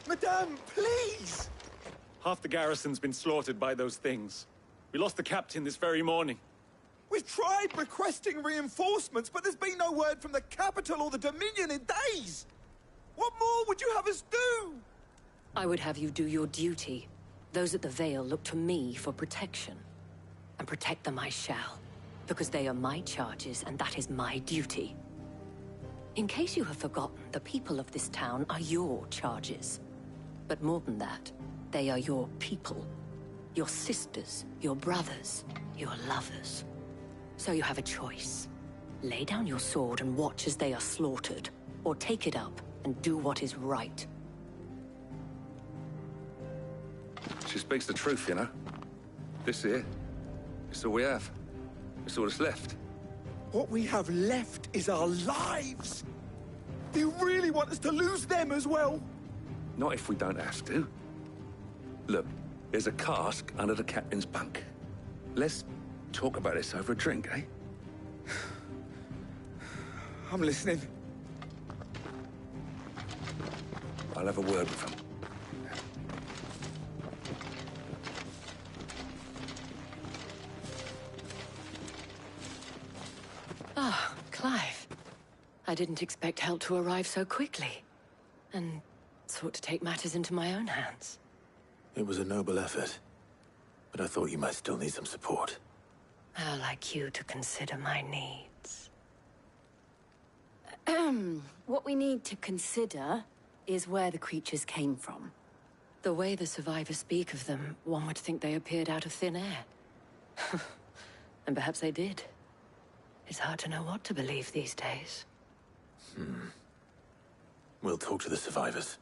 Madame, please! Half the garrison's been slaughtered by those things. We lost the captain this very morning. We've tried requesting reinforcements, but there's been no word from the capital or the Dominion in days! What more would you have us do? I would have you do your duty. Those at the Vale look to me for protection. And protect them I shall. Because they are my charges, and that is my duty. In case you have forgotten, the people of this town are your charges. But more than that, they are your people. Your sisters, your brothers, your lovers. So you have a choice. Lay down your sword and watch as they are slaughtered, or take it up and do what is right. She speaks the truth, you know. This here, it's all we have. It's all that's left. What we have left is our lives! Do you really want us to lose them as well? Not if we don't have to. Look, there's a cask under the captain's bunk. Let's talk about this over a drink, eh? I'm listening. I'll have a word with him. Ah, Clive. I didn't expect help to arrive so quickly. And sought to take matters into my own hands. It was a noble effort. But I thought you might still need some support. I'd like you to consider my needs. What we need to consider is where the creatures came from. The way the survivors speak of them, one would think they appeared out of thin air. And perhaps they did. It's hard to know what to believe these days. We'll talk to the survivors.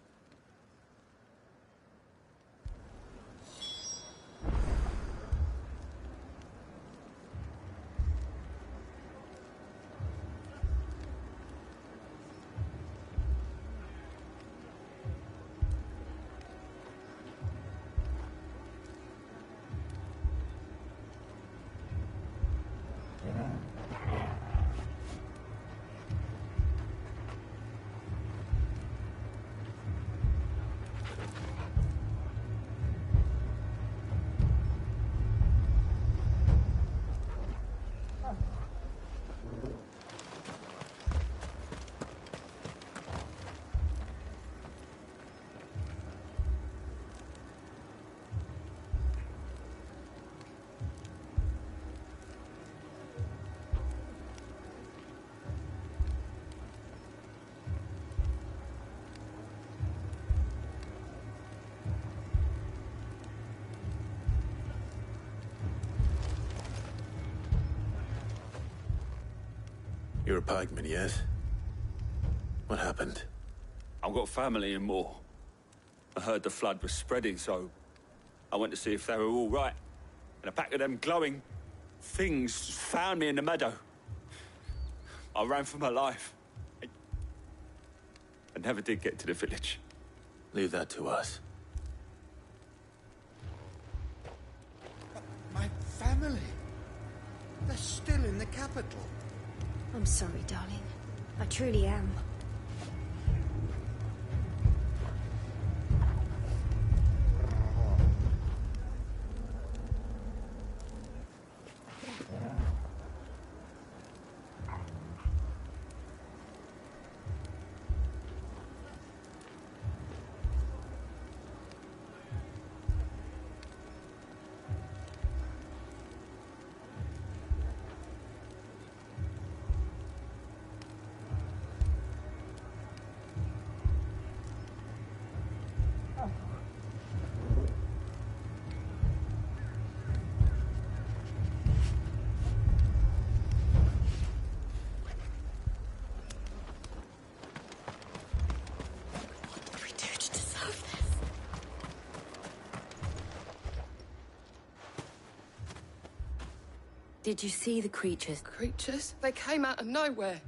You're a pikeman, yes? What happened? I've got family in Moor. I heard the flood was spreading, so I went to see if they were all right. And a pack of them glowing things found me in the meadow. I ran for my life. I never did get to the village. Leave that to us. My family? They're still in the capital. I'm sorry, darling. I truly am. Did you see the creatures? Creatures? They came out of nowhere.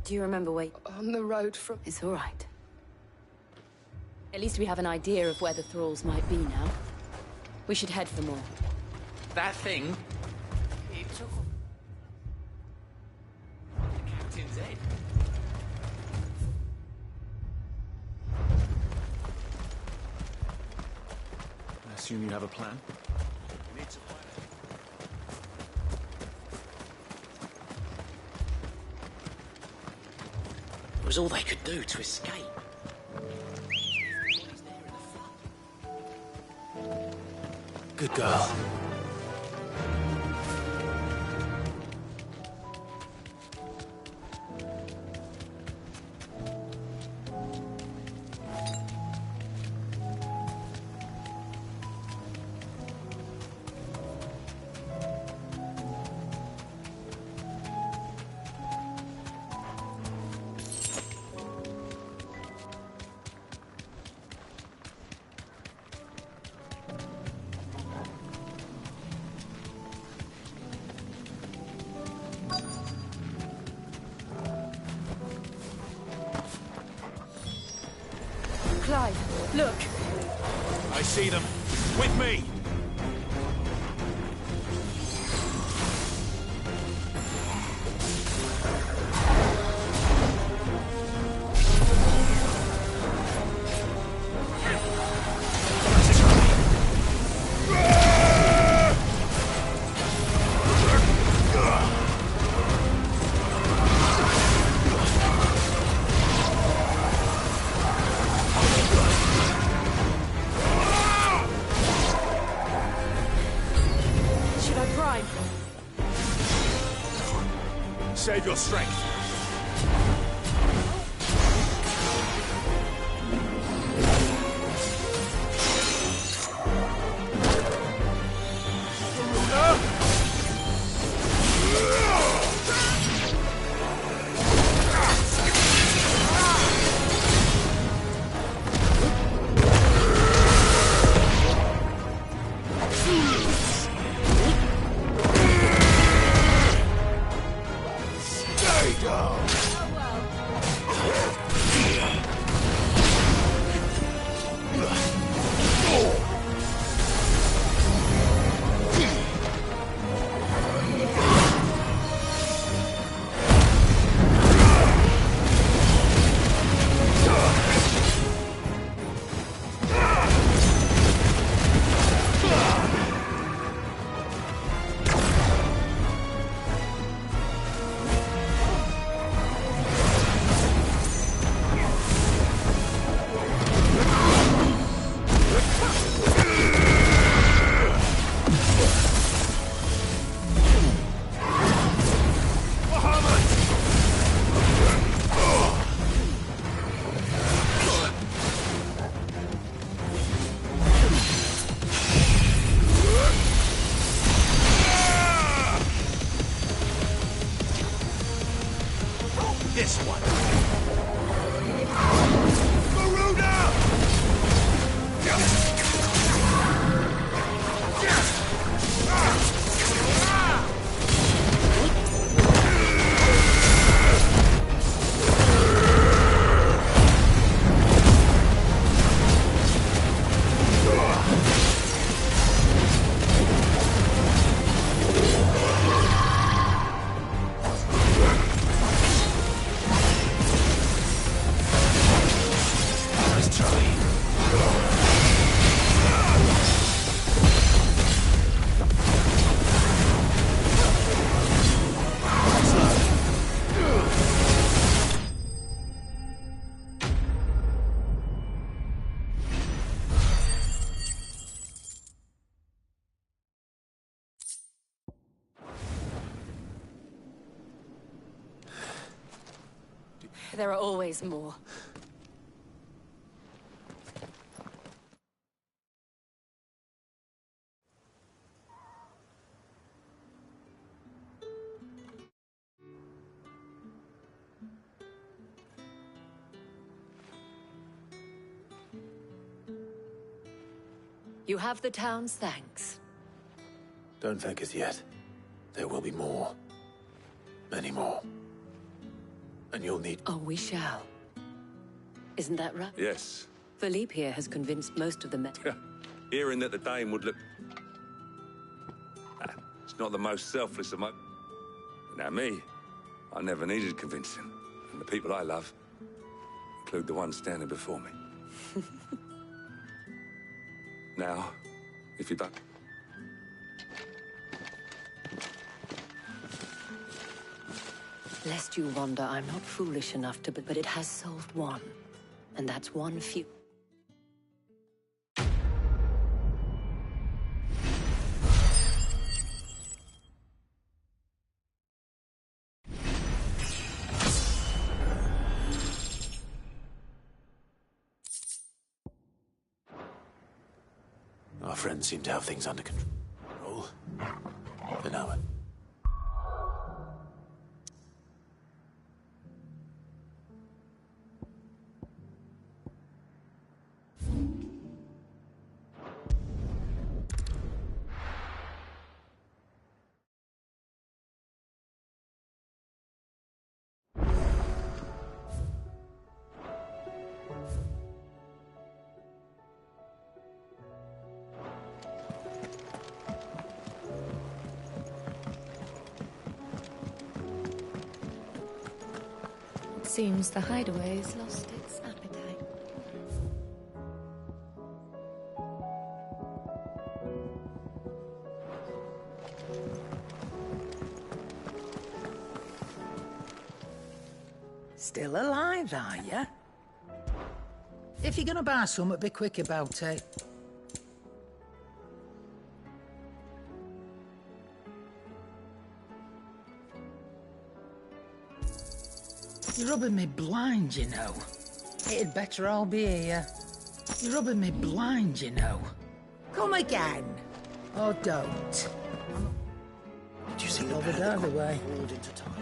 Do you remember where... On the road from... It's all right. At least we have an idea of where the thralls might be now. We should head for more. That thing... It took... the captain's head. I assume you have a plan? We need to find It was all they could do to escape. Good girl. Clive, look! I see them. With me! Save your strength. This one. There are always more. You have the town's thanks. Don't thank us yet. There will be more. Many more. And you'll need... Oh, we shall. Isn't that right? Yes. Philippe here has convinced most of the men. Hearing that the Dane would look... It's not the most selfless of my... Now me, I never needed convincing. And the people I love include the ones standing before me. Now, if you don't... Lest you wonder, I'm not foolish enough to... But it has solved one. And that's one few... Our friends seem to have things under control. For now. Seems the hideaway's lost its appetite. Still alive, are you? If you're gonna buy something, be quick about it. You're rubbing me blind, you know. It'd better all be here. You're rubbing me blind, you know. Come again. Or don't. Did you see the Over the other way. pulled into time?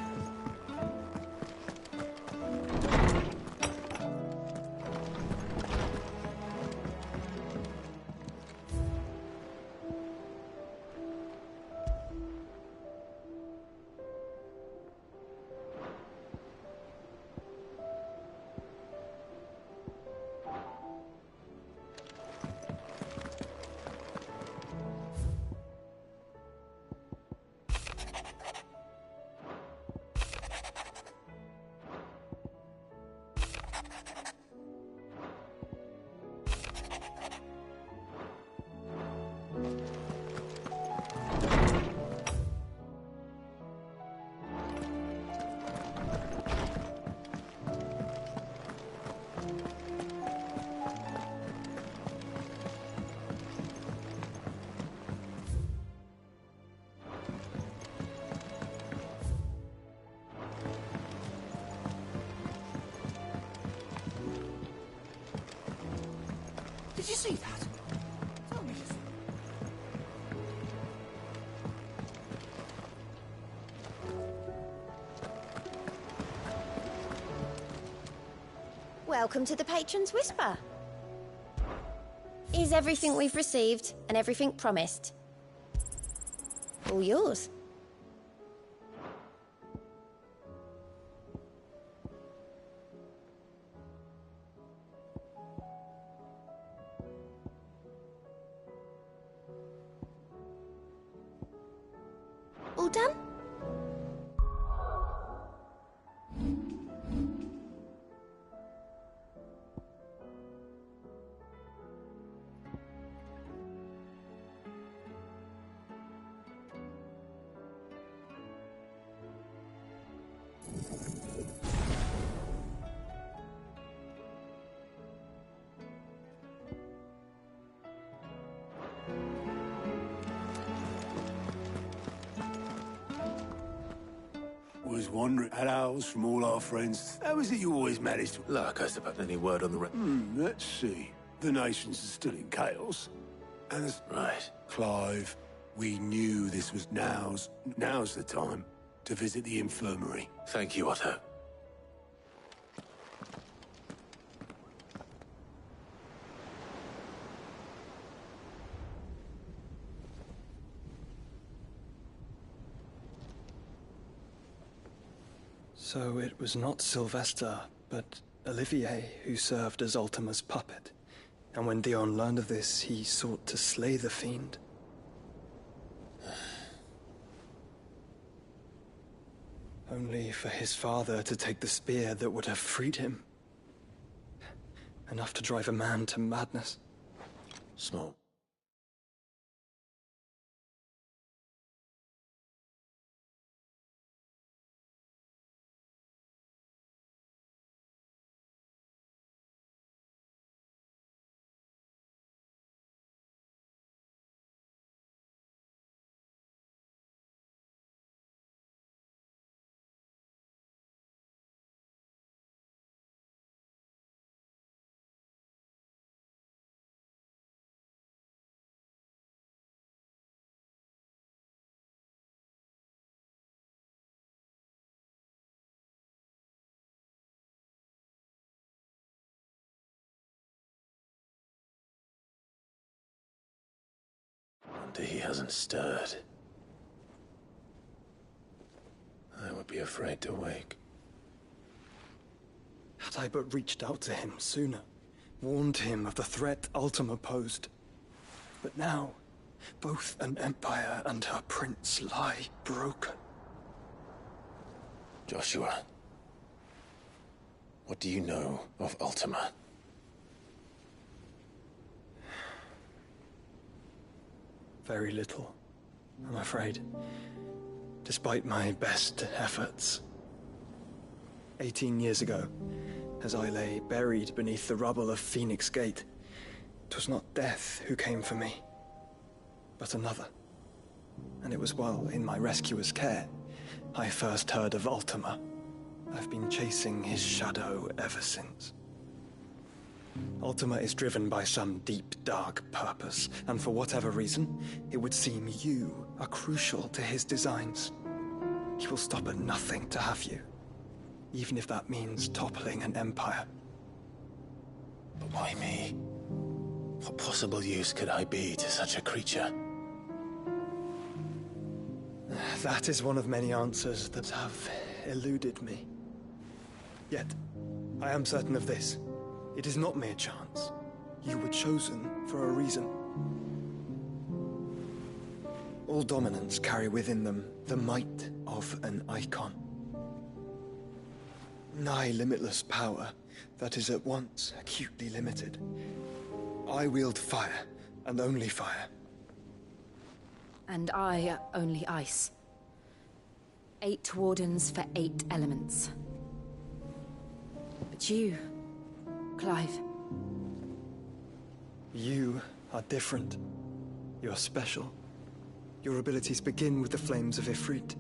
Did you see that? Tell me. Welcome to the Patron's Whisper. Is everything we've received and everything promised? All yours. All done? Was wandering at ours from all our friends. How is it you always managed to... Look, I suppose any word on the... let's see. The nations are still in chaos. And as... Right. Clive, we knew this was now's the time to visit the infirmary. Thank you, Otto. So it was not Sylvester, but Olivier who served as Ultima's puppet. And when Dion learned of this, he sought to slay the fiend. Only for his father to take the spear that would have freed him. Enough to drive a man to madness. Small. Wonder he hasn't stirred. I would be afraid to wake. Had I but reached out to him sooner, warned him of the threat Ultima posed. But now, both an empire and her prince lie broken. Joshua, what do you know of Ultima? Very little, I'm afraid. Despite my best efforts. 18 years ago, as I lay buried beneath the rubble of Phoenix Gate, 'twas not death who came for me, but another. And it was while in my rescuer's care, I first heard of Ultima. I've been chasing his shadow ever since. Ultima is driven by some deep, dark purpose, and for whatever reason, it would seem you are crucial to his designs. He will stop at nothing to have you, even if that means toppling an empire. But why me? What possible use could I be to such a creature? That is one of many answers that have eluded me. Yet, I am certain of this. It is not mere chance. You were chosen for a reason. All dominants carry within them the might of an icon. Nigh limitless power that is at once acutely limited. I wield fire, and only fire. And I only ice. 8 wardens for 8 elements. But you, Clive. You are different. You're special. Your abilities begin with the flames of Ifrit.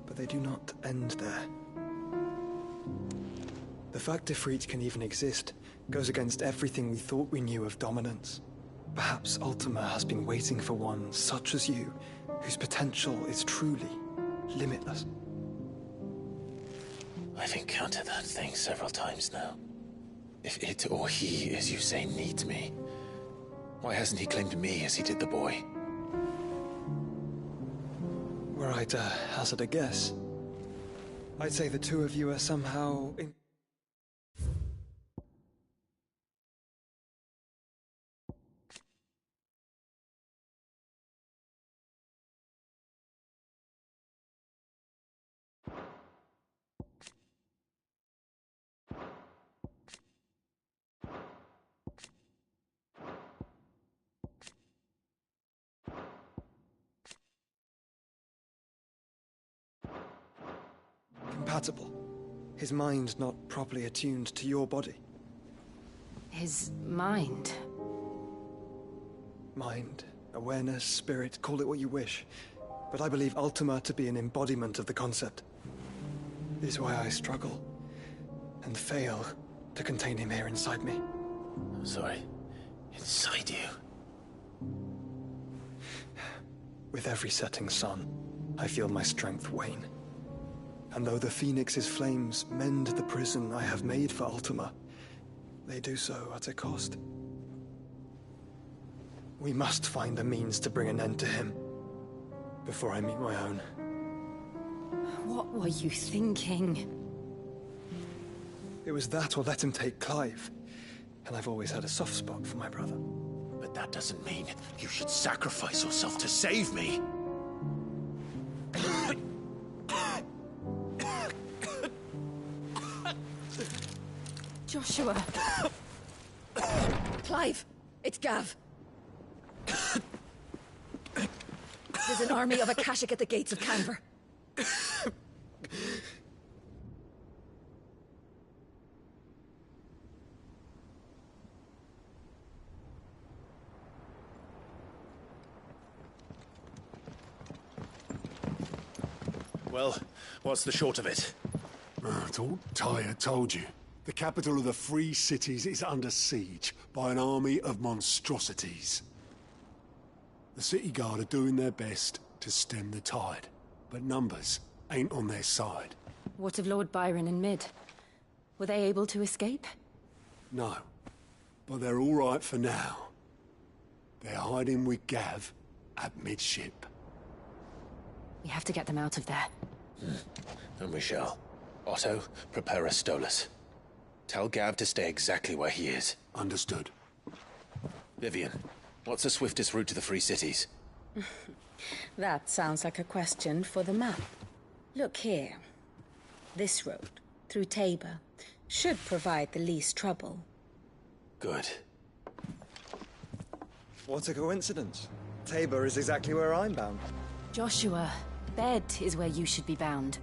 But they do not end there. The fact Ifrit can even exist goes against everything we thought we knew of dominance. Perhaps Ultima has been waiting for one such as you, whose potential is truly limitless. I've encountered that thing several times now. If it or he, as you say, needs me, why hasn't he claimed me as he did the boy? Were I to hazard a guess, I'd say the two of you are somehow compatible. His mind not properly attuned to your body. His mind? Mind, awareness, spirit, call it what you wish. But I believe Ultima to be an embodiment of the concept. This is why I struggle and fail to contain him here inside me. I'm sorry. Inside you? With every setting sun, I feel my strength wane. And though the Phoenix's flames mend the prison I have made for Ultima, they do so at a cost. We must find a means to bring an end to him before I meet my own. What were you thinking? It was that or let him take Clive. And I've always had a soft spot for my brother. But that doesn't mean you should sacrifice yourself to save me. Joshua. Clive, it's Gav. There's an army of Akashic at the gates of Canver. Well, what's the short of it? I thought Ty had told you. The capital of the Free Cities is under siege by an army of monstrosities. The city guard are doing their best to stem the tide, but numbers ain't on their side. What of Lord Byron and Mid? Were they able to escape? No, but they're all right for now. They're hiding with Gav at midship. We have to get them out of there. And we shall. Otto, prepare a Stolas. Tell Gav to stay exactly where he is. Understood. Vivian, what's the swiftest route to the Free Cities? That sounds like a question for the map. Look here. This road, through Tabor, should provide the least trouble. Good. What a coincidence. Tabor is exactly where I'm bound. Joshua, bed is where you should be bound.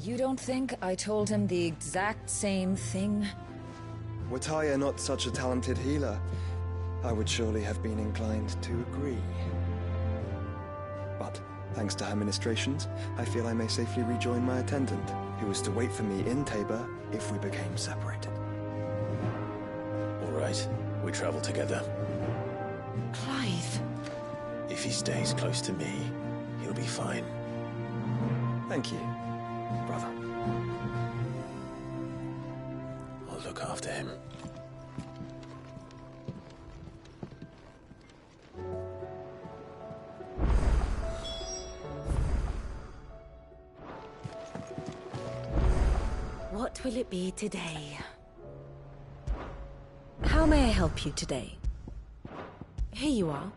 You don't think I told him the exact same thing? Were Tyre not such a talented healer, I would surely have been inclined to agree. But, thanks to her ministrations, I feel I may safely rejoin my attendant, who was to wait for me in Tabor if we became separated. All right, we travel together. Clive. If he stays close to me, he'll be fine. Thank you, brother. I'll look after him. What will it be today? How may I help you today? Here you are.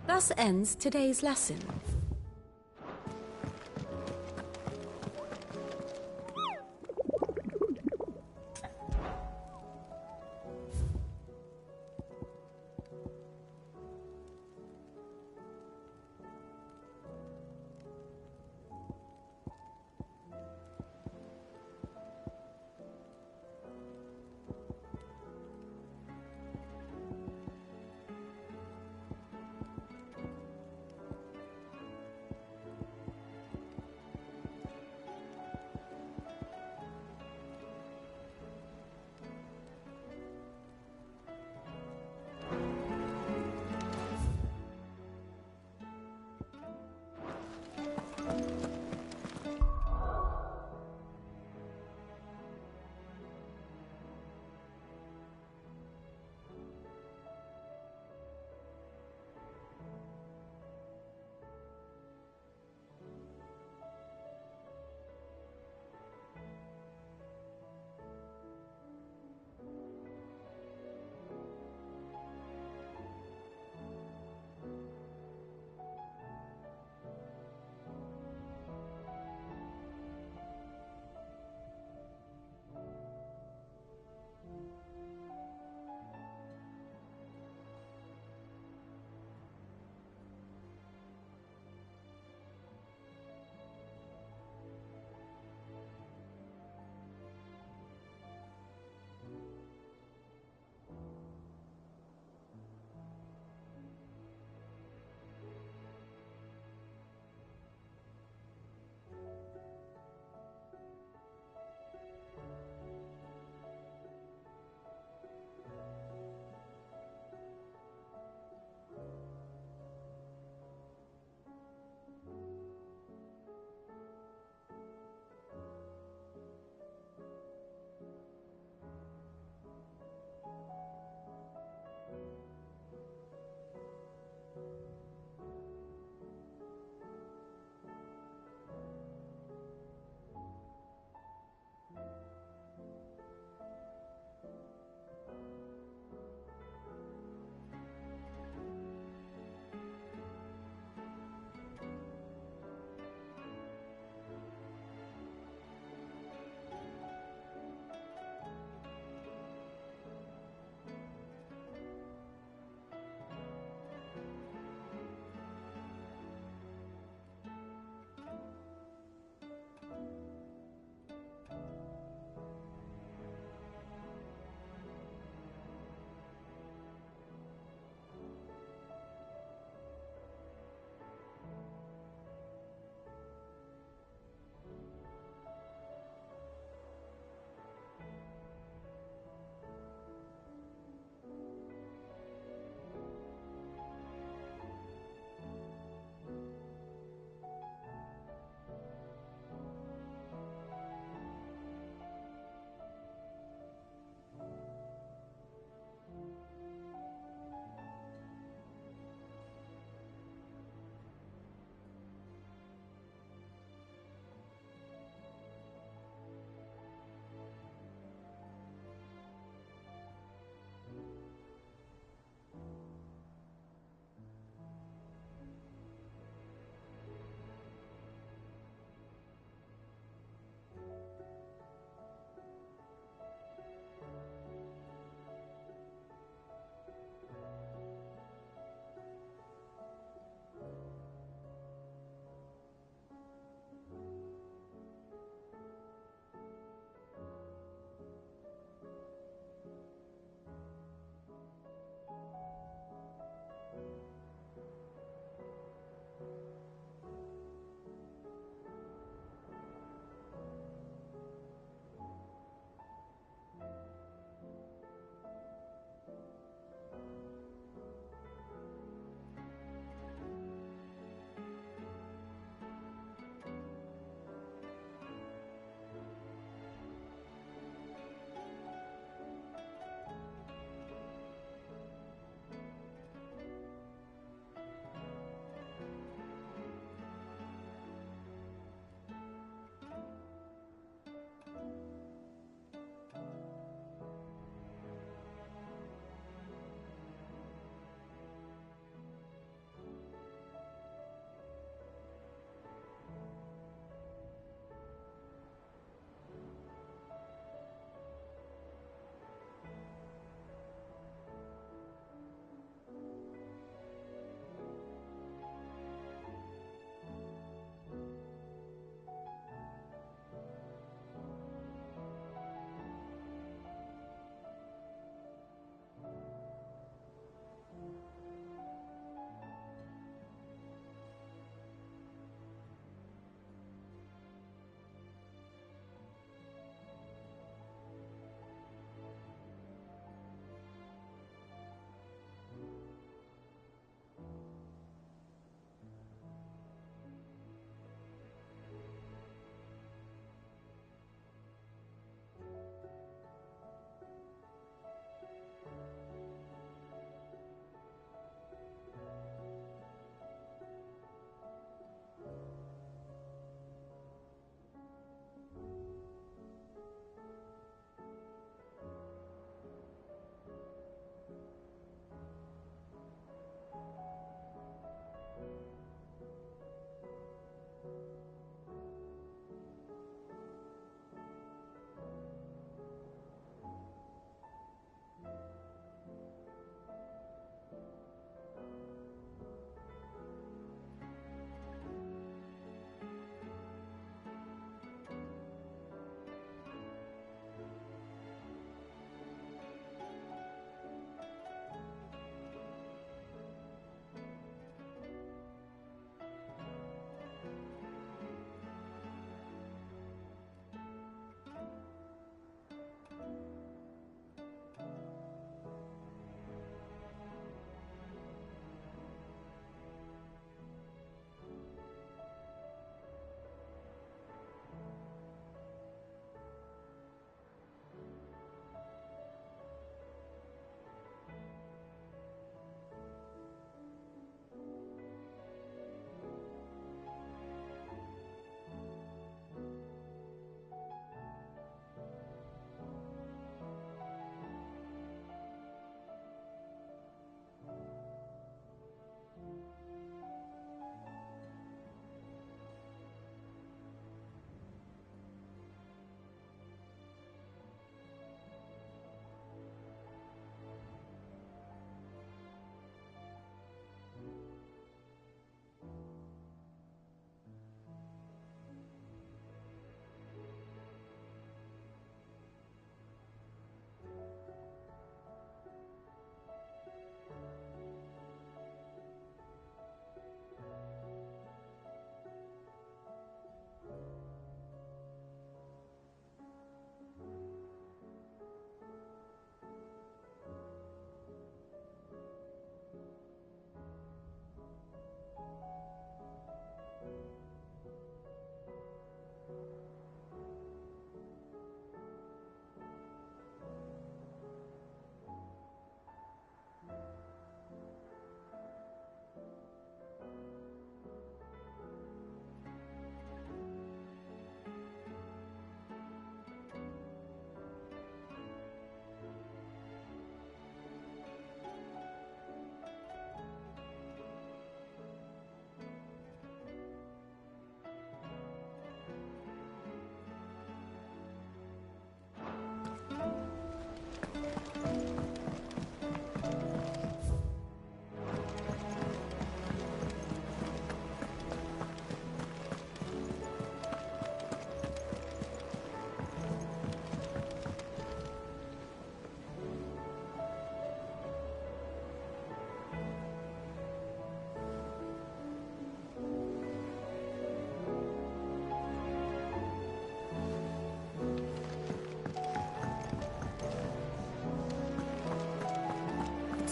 Thus ends today's lesson.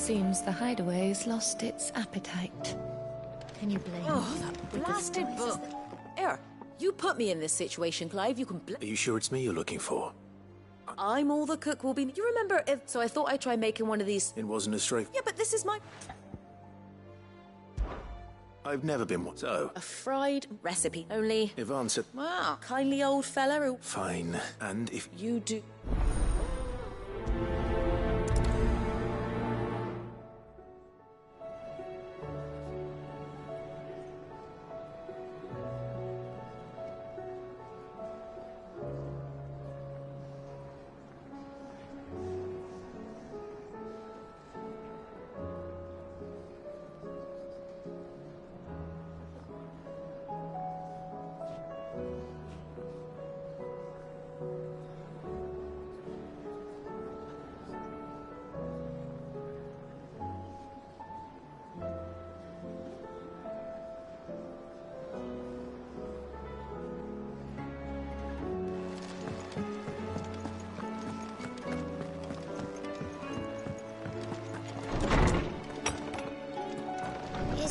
Seems the hideaway's lost its appetite. Can you blame me? Oh, that blasted book. Here, you put me in this situation, Clive. You can Are you sure it's me you're looking for? I'm all the cook will be. You remember it? So I thought I'd try making one of these. It wasn't a straight. Yeah, but this is my... I've never been one. So, A fried recipe. Only... Yvonne said, Wow, kindly old fella who... fine. And if You do...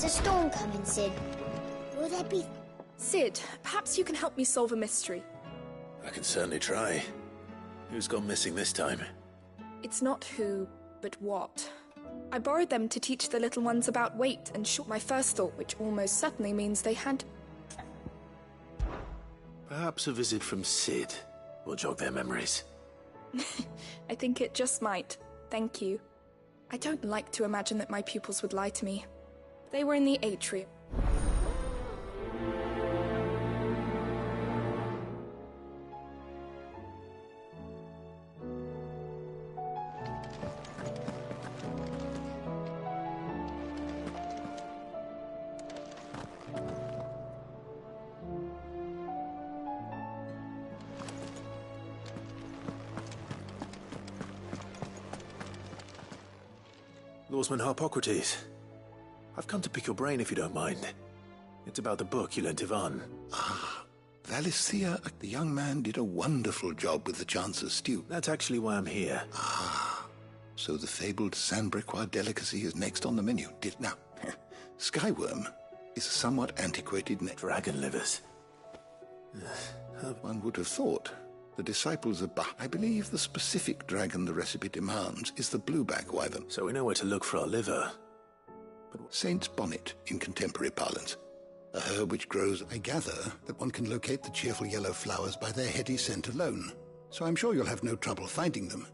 There's a storm coming, Sid. Will there be... Sid, perhaps you can help me solve a mystery. I can certainly try. Who's gone missing this time? It's not who, but what. I borrowed them to teach the little ones about weight and short. My first thought, which almost certainly means they had... Perhaps a visit from Sid will jog their memories. I think it just might. Thank you. I don't like to imagine that my pupils would lie to me. They were in the atrium. Lawsman Harpocrates. I've come to pick your brain if you don't mind. It's about the book you lent Ivan. Valisthea, the young man did a wonderful job with the Chance's stew. That's actually why I'm here. So the fabled Sanbrequois delicacy is next on the menu. Now, Skyworm is a somewhat antiquated name. Dragon livers. One would have thought. The disciples of Bah. I believe the specific dragon the recipe demands is the blueback wyvern. So we know where to look for our liver. But Saint's bonnet in contemporary parlance. A herb which grows, I gather, that one can locate the cheerful yellow flowers by their heady scent alone. So I'm sure you'll have no trouble finding them.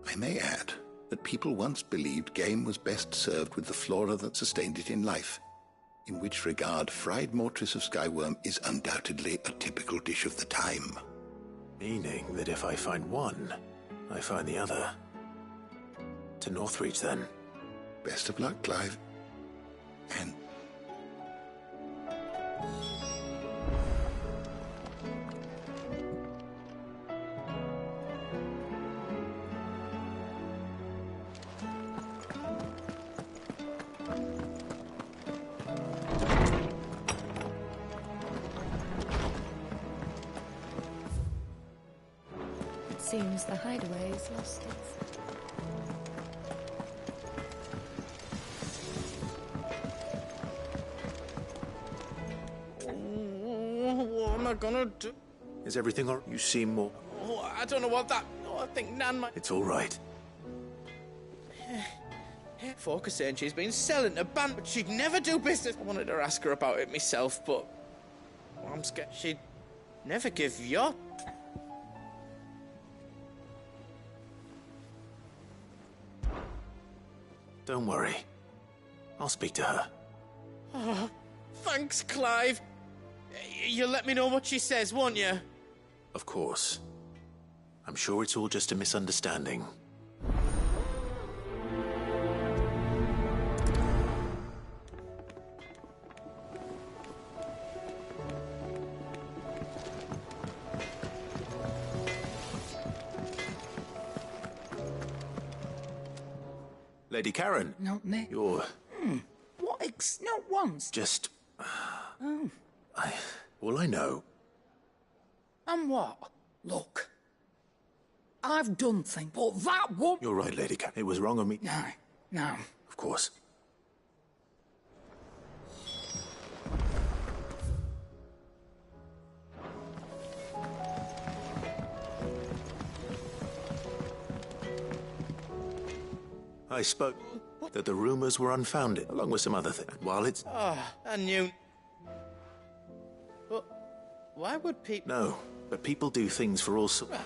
I may add that people once believed game was best served with the flora that sustained it in life. In which regard, fried mortress of Skyworm is undoubtedly a typical dish of the time. Meaning that if I find one, I find the other. To Northreach, then. Best of luck, Clive. And... Seems the hideaway's lost its... What am I gonna do? Is everything all right? You seem more... Oh, I don't know what that... Oh, I think Nan might... It's all right. Folk are saying she's been selling to band, but she'd never do business. I wanted to ask her about it myself, but... Well, I'm scared she'd never give you up. Don't worry. I'll speak to her. Oh, thanks, Clive. You'll let me know what she says, won't you? Of course. I'm sure it's all just a misunderstanding. Lady Karen. Not me. You're... What not once? just... Oh. All I know... And what? Look. I've done things, but that woman... You're right, Lady Karen. It was wrong of me. Aye. No. Of course. I spoke that the rumors were unfounded, along with some other things. While it's... I knew... But why would people... No, but people do things for all sorts...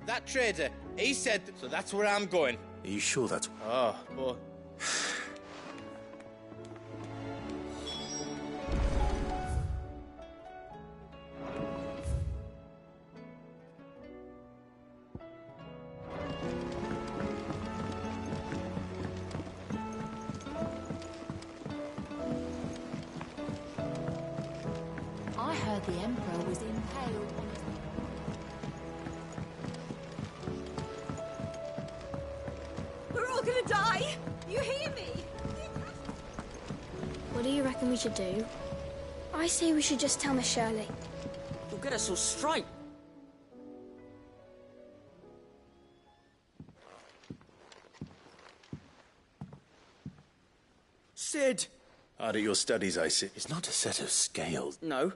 That trader, he said... So that's where I'm going. Are you sure that's... Oh, boy. I heard the Emperor was impaled on his... We're all gonna die! You hear me? What do you reckon we should do? I say we should just tell Miss Shirley. You'll get us all straight. Sid! Hard at your studies, I see. It's not a set of scales. No.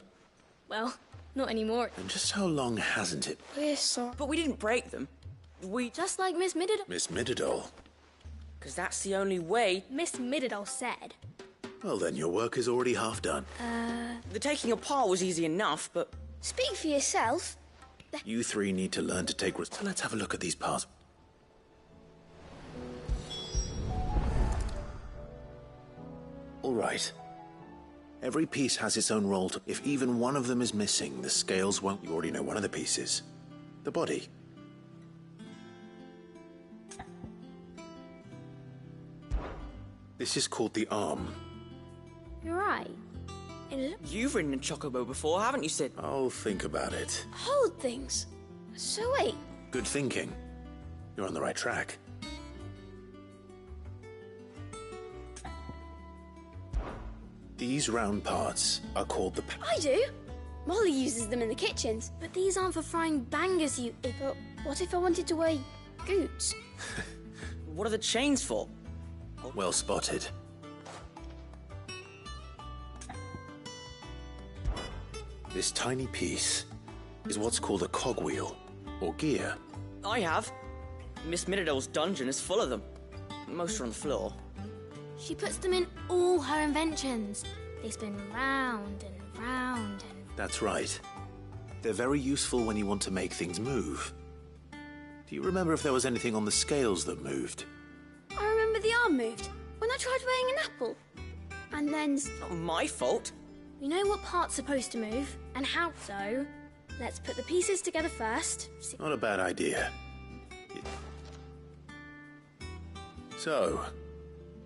Well, not anymore. And just how long hasn't it? We're sorry. But we didn't break them. We... Just like Miss Middledol. Miss Middledol? Because that's the only way... Miss Middledol said. Well, then your work is already half done. The taking apart was easy enough, but... Speak for yourself. You three need to learn to take... So let's have a look at these parts. All right. Every piece has its own role. If even one of them is missing, the scales won't... You already know one of the pieces. The body. This is called the arm. You're right. You've ridden a chocobo before, haven't you, Sid? I'll think about it. Hold things. So wait. Good thinking. You're on the right track. These round parts are called the... I do. Molly uses them in the kitchens, but these aren't for frying bangers, you... But what if I wanted to weigh goots? What are the chains for? Well spotted. This tiny piece is what's called a cogwheel, or gear. I have. Miss Middledol's dungeon is full of them. Most are on the floor. She puts them in all her inventions. They spin round and round and... That's right. They're very useful when you want to make things move. Do you remember if there was anything on the scales that moved? I remember the arm moved when I tried weighing an apple. And then... Not my fault. We know what part's supposed to move and how. So, let's put the pieces together first. Not a bad idea. So,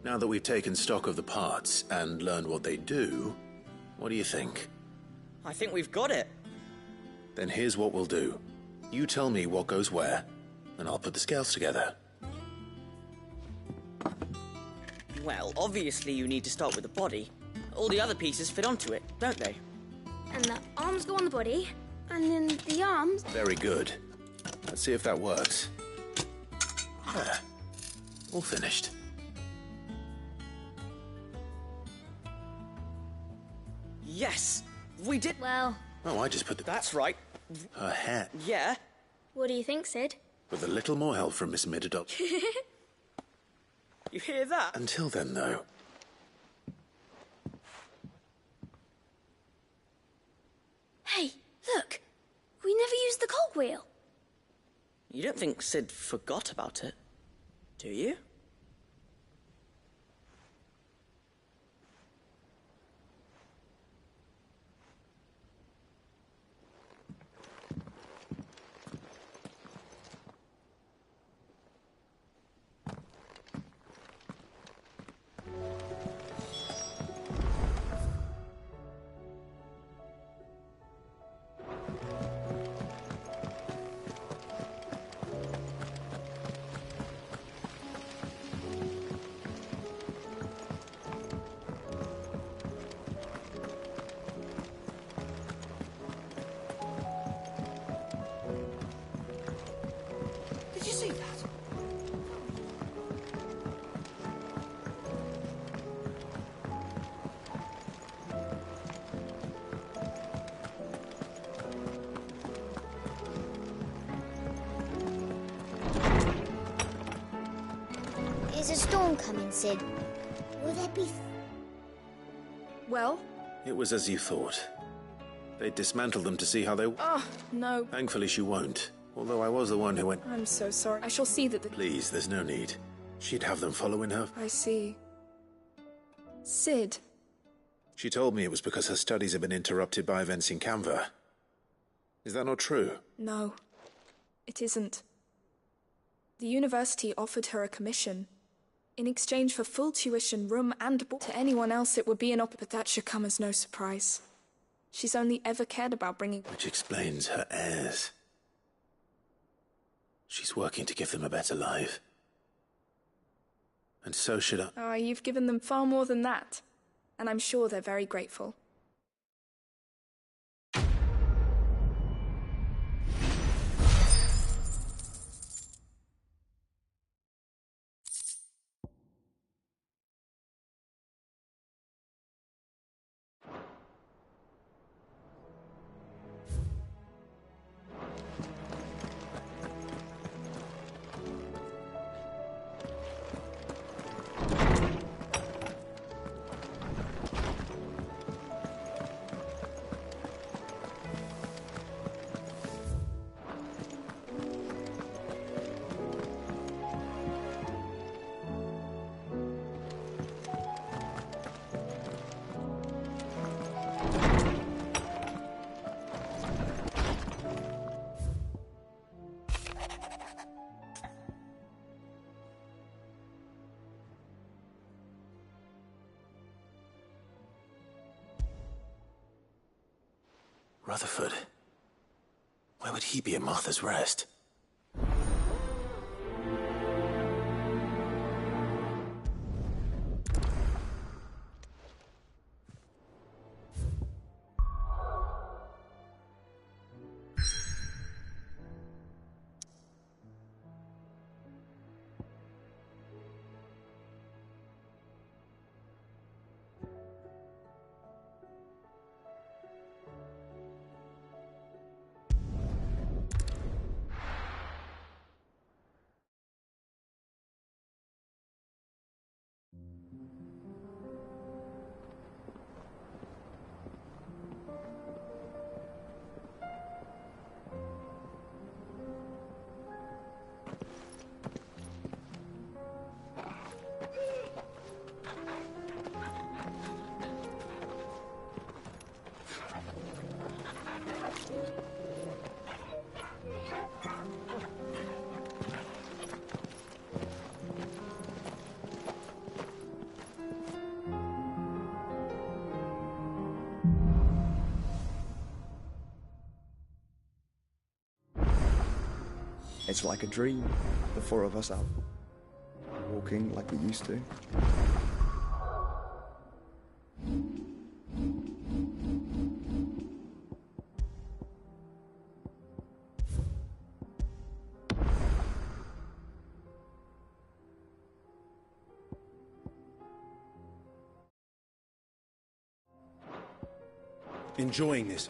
now that we've taken stock of the parts and learned what they do, what do you think? I think we've got it. Then here's what we'll do. You tell me what goes where, and I'll put the scales together. Well, obviously you need to start with the body. All the other pieces fit onto it, don't they? And the arms go on the body, and then the arms... Very good. Let's see if that works. There. All finished. Yes! We did... Well... Oh, I just put the... That's right. Her hair. Yeah. What do you think, Sid? With a little more help from Miss Middledol. You hear that? Until then, though... Hey, look! We never used the cogwheel. You don't think Sid forgot about it, do you? Is a storm coming, Sid? Will there be... Well? It was as you thought. They dismantled them to see how they... Oh, no. Thankfully she won't. Although I was the one who went... I'm so sorry. I shall see that the... Please, there's no need. She'd have them following her. I see. Sid. She told me it was because her studies had been interrupted by events in Canva. Is that not true? No, it isn't. The university offered her a commission. In exchange for full tuition, room and board. To anyone else it would be an but that should come as no surprise. She's only ever cared about bringing... Which explains her heirs. She's working to give them a better life. And so should I... Oh, you've given them far more than that. And I'm sure they're very grateful. Rutherford. Where would he be at Martha's Rest? It's like a dream, the four of us out, walking like we used to. Enjoying this.